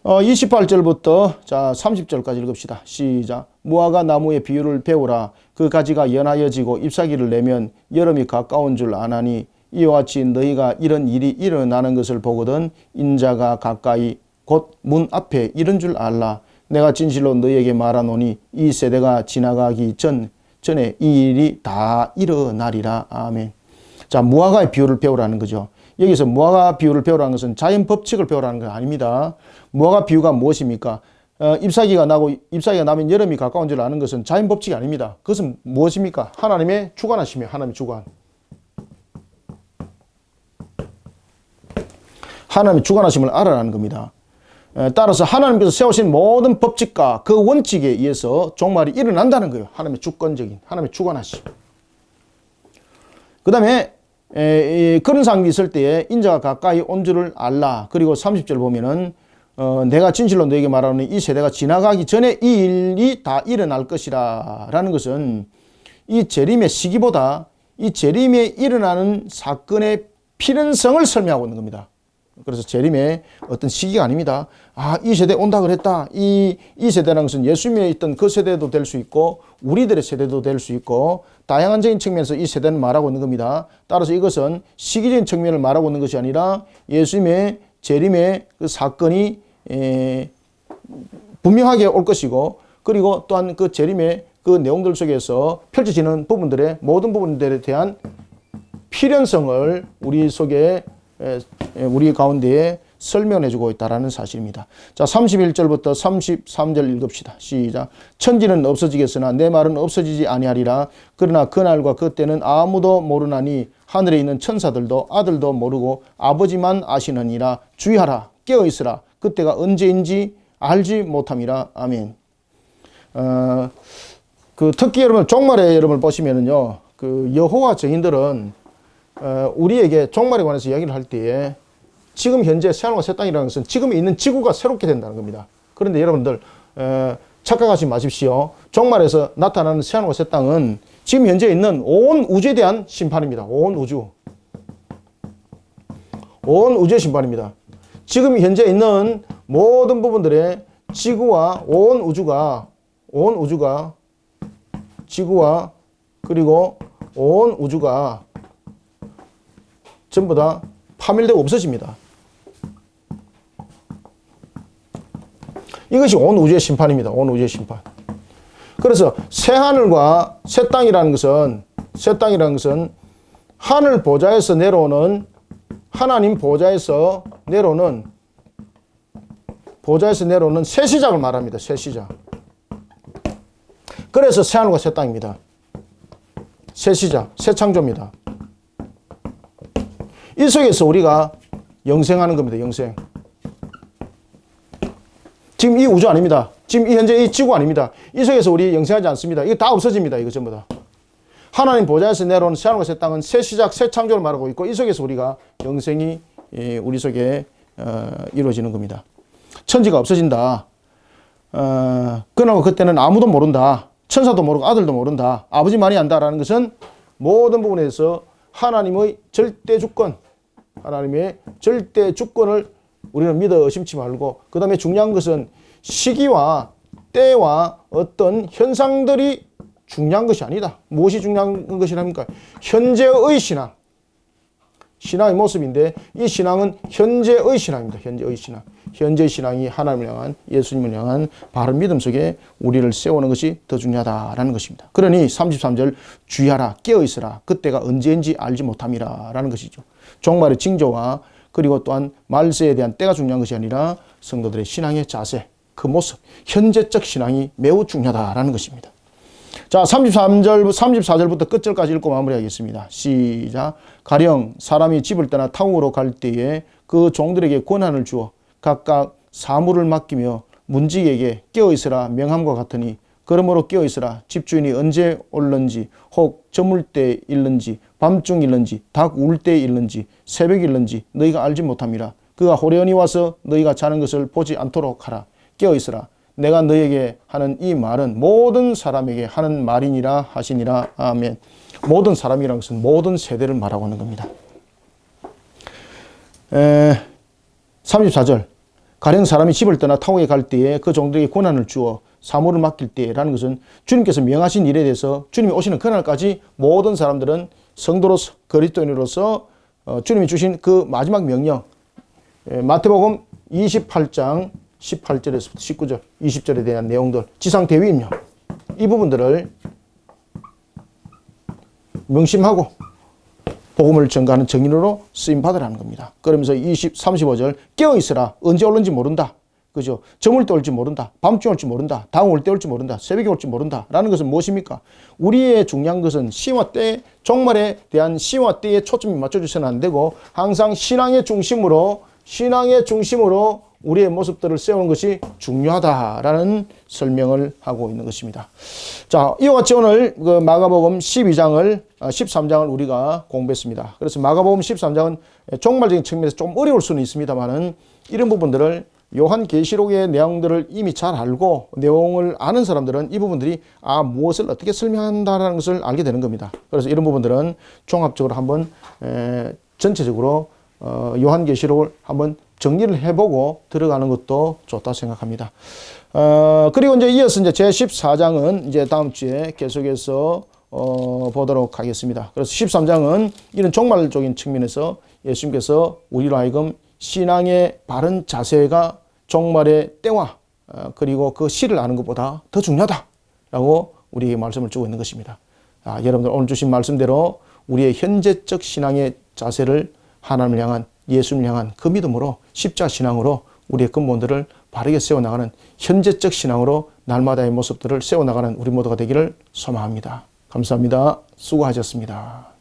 28절부터 자 30절까지 읽읍시다. 시작. 무화과 나무의 비유를 배우라. 그 가지가 연하여지고 잎사귀를 내면 여름이 가까운 줄 아나니 이와 같이 너희가 이런 일이 일어나는 것을 보거든 인자가 가까이 곧 문 앞에 이런 줄 알라. 내가 진실로 너희에게 말하노니 이 세대가 지나가기 전에 이 일이 다 일어나리라. 아멘. 자, 무화과의 비유를 배우라는 거죠. 여기서 무화과 비유를 배우라는 것은 자연 법칙을 배우라는 건 아닙니다. 무화과 비유가 무엇입니까? 잎사귀가 나면 여름이 가까운 줄 아는 것은 자연 법칙이 아닙니다. 그것은 무엇입니까? 하나님의 주관하심이에요. 하나님의 주관. 하나님의 주관하심을 알아라는 겁니다. 따라서 하나님께서 세우신 모든 법칙과 그 원칙에 의해서 종말이 일어난다는 거예요. 하나님의 주권적인, 하나님의 주관하심. 그 다음에 그런 상황이 있을 때에 인자가 가까이 온 줄을 알라. 그리고 30절 보면은 내가 진실로 너에게 말하노니 이 세대가 지나가기 전에 이 일이 다 일어날 것이라 라는 것은 이 재림의 시기보다 이 재림에 일어나는 사건의 필연성을 설명하고 있는 겁니다. 그래서 재림의 어떤 시기가 아닙니다. 아, 이 세대 온다 그랬다. 이 세대라는 것은 예수님에 있던 그 세대도 될 수 있고 우리들의 세대도 될 수 있고 다양한적인 측면에서 이 세대는 말하고 있는 겁니다. 따라서 이것은 시기적인 측면을 말하고 있는 것이 아니라 예수님의 재림의 그 사건이 분명하게 올 것이고 그리고 또한 그 재림의 그 내용들 속에서 펼쳐지는 부분들의 모든 부분들에 대한 필연성을 우리 속에 우리 가운데에 설명해주고 있다는 사실입니다. 자, 31절부터 33절 읽읍시다. 시작. 천지는 없어지겠으나 내 말은 없어지지 아니하리라. 그러나 그날과 그때는 아무도 모르나니 하늘에 있는 천사들도 아들도 모르고 아버지만 아시느니라. 주의하라. 깨어있으라. 그때가 언제인지 알지 못함이라. 아멘. 특히 여러분 종말의 여러분을 보시면은요, 그 여호와 증인들은 우리에게 종말에 관해서 이야기를 할 때에 지금 현재 새하늘과 새 땅이라는 것은 지금 있는 지구가 새롭게 된다는 겁니다. 그런데 여러분들 착각하지 마십시오. 종말에서 나타나는 새하늘과 새 땅은 지금 현재 있는 온 우주에 대한 심판입니다. 온 우주의 심판입니다. 지금 현재 있는 모든 부분들의 지구와 온 우주가 지구와 그리고 온 우주가 전부 다 파멸되고 없어집니다. 이것이 온 우주의 심판입니다. 온 우주의 심판. 그래서 새 하늘과 새 땅이라는 것은 하늘 보좌에서 내려오는 하나님 보좌에서 내려오는 새 시작을 말합니다. 새 시작. 그래서 새 하늘과 새 땅입니다. 새 시작, 새 창조입니다. 이 속에서 우리가 영생하는 겁니다. 영생. 지금 이 우주 아닙니다. 지금 이 현재 이 지구 아닙니다. 이 속에서 우리 영생하지 않습니다. 이거 다 없어집니다. 이거 전부 다. 하나님 보좌에서 내려온 새 하늘과 새 땅은 새 시작, 새 창조를 말하고 있고 이 속에서 우리가 영생이 우리 속에 이루어지는 겁니다. 천지가 없어진다. 그러나 그때는 아무도 모른다. 천사도 모르고 아들도 모른다. 아버지만이 안다라는 것은 모든 부분에서 하나님의 절대 주권, 하나님의 절대 주권을 우리는 믿어 의심치 말고, 그 다음에 중요한 것은 시기와 때와 어떤 현상들이 중요한 것이 아니다. 무엇이 중요한 것이랍니까? 현재의 신앙. 신앙의 모습인데 이 신앙은 현재의 신앙입니다. 현재의 신앙. 현재의 신앙이 하나님을 향한, 예수님을 향한 바른 믿음 속에 우리를 세우는 것이 더 중요하다라는 것입니다. 그러니 33절 주의하라, 깨어있으라, 그때가 언제인지 알지 못함이라 라는 것이죠. 종말의 징조와 그리고 또한 말세에 대한 때가 중요한 것이 아니라 성도들의 신앙의 자세, 그 모습, 현재적 신앙이 매우 중요하다라는 것입니다. 자, 34절부터 끝절까지 읽고 마무리하겠습니다. 시작. 가령 사람이 집을 떠나 타국으로 갈 때에 그 종들에게 권한을 주어 각각 사물을 맡기며 문지기에게 깨어있으라 명함과 같으니, 그러므로 깨어있으라, 집주인이 언제 올는지, 혹 저물 때 일는지, 밤중 일는지, 닭 울 때 일는지, 새벽 일는지 너희가 알지 못함이라. 그가 호련히 와서 너희가 자는 것을 보지 않도록 하라. 깨어있으라, 내가 너에게 하는 이 말은 모든 사람에게 하는 말이니라 하시니라. 아멘. 모든 사람이라는 것은 모든 세대를 말하고 있는 겁니다. 34절. 가령 사람이 집을 떠나 타국에 갈 때에 그 종들에게 권한을 주어 사물을 맡길 때라는 것은 주님께서 명하신 일에 대해서 주님이 오시는 그날까지 모든 사람들은 성도로서, 그리스도인으로서 주님이 주신 그 마지막 명령, 마태복음 28장 18절에서 19절, 20절에 대한 내용들, 지상 대위임령, 이 부분들을 명심하고 복음을 전가하는 증인으로 쓰임받으라는 겁니다. 그러면서 35절, 깨어있으라, 언제 올는지 모른다. 그죠? 저물 때 올지 모른다. 밤중에 올지 모른다. 다음 올 때 올지 모른다. 새벽에 올지 모른다. 라는 것은 무엇입니까? 우리의 중요한 것은 시와 때, 종말에 대한 시와 때에 초점이 맞춰주셔서는 안 되고, 항상 신앙의 중심으로 우리의 모습들을 세우는 것이 중요하다라는 설명을 하고 있는 것입니다. 자, 이와 같이 오늘 그 마가복음 13장을 우리가 공부했습니다. 그래서 마가복음 13장은 종말적인 측면에서 좀 어려울 수는 있습니다만은 이런 부분들을 요한계시록의 내용들을 이미 잘 알고 내용을 아는 사람들은 이 부분들이 무엇을 어떻게 설명한다라는 것을 알게 되는 겁니다. 그래서 이런 부분들은 종합적으로 한번 전체적으로 요한계시록을 한번 정리를 해보고 들어가는 것도 좋다 생각합니다. 그리고 이제 이어서 이제 제14장은 이제 다음 주에 계속해서 보도록 하겠습니다. 그래서 13장은 이런 종말적인 측면에서 예수님께서 우리로 하여금 신앙의 바른 자세가 종말의 때와 그리고 그 시를 아는 것보다 더 중요하다라고 우리에게 말씀을 주고 있는 것입니다. 여러분들 오늘 주신 말씀대로 우리의 현재적 신앙의 자세를 하나님을 향한, 예수님을 향한 그 믿음으로, 십자가 신앙으로 우리의 근본들을 바르게 세워나가는 현재적 신앙으로 날마다의 모습들을 세워나가는 우리 모두가 되기를 소망합니다. 감사합니다. 수고하셨습니다.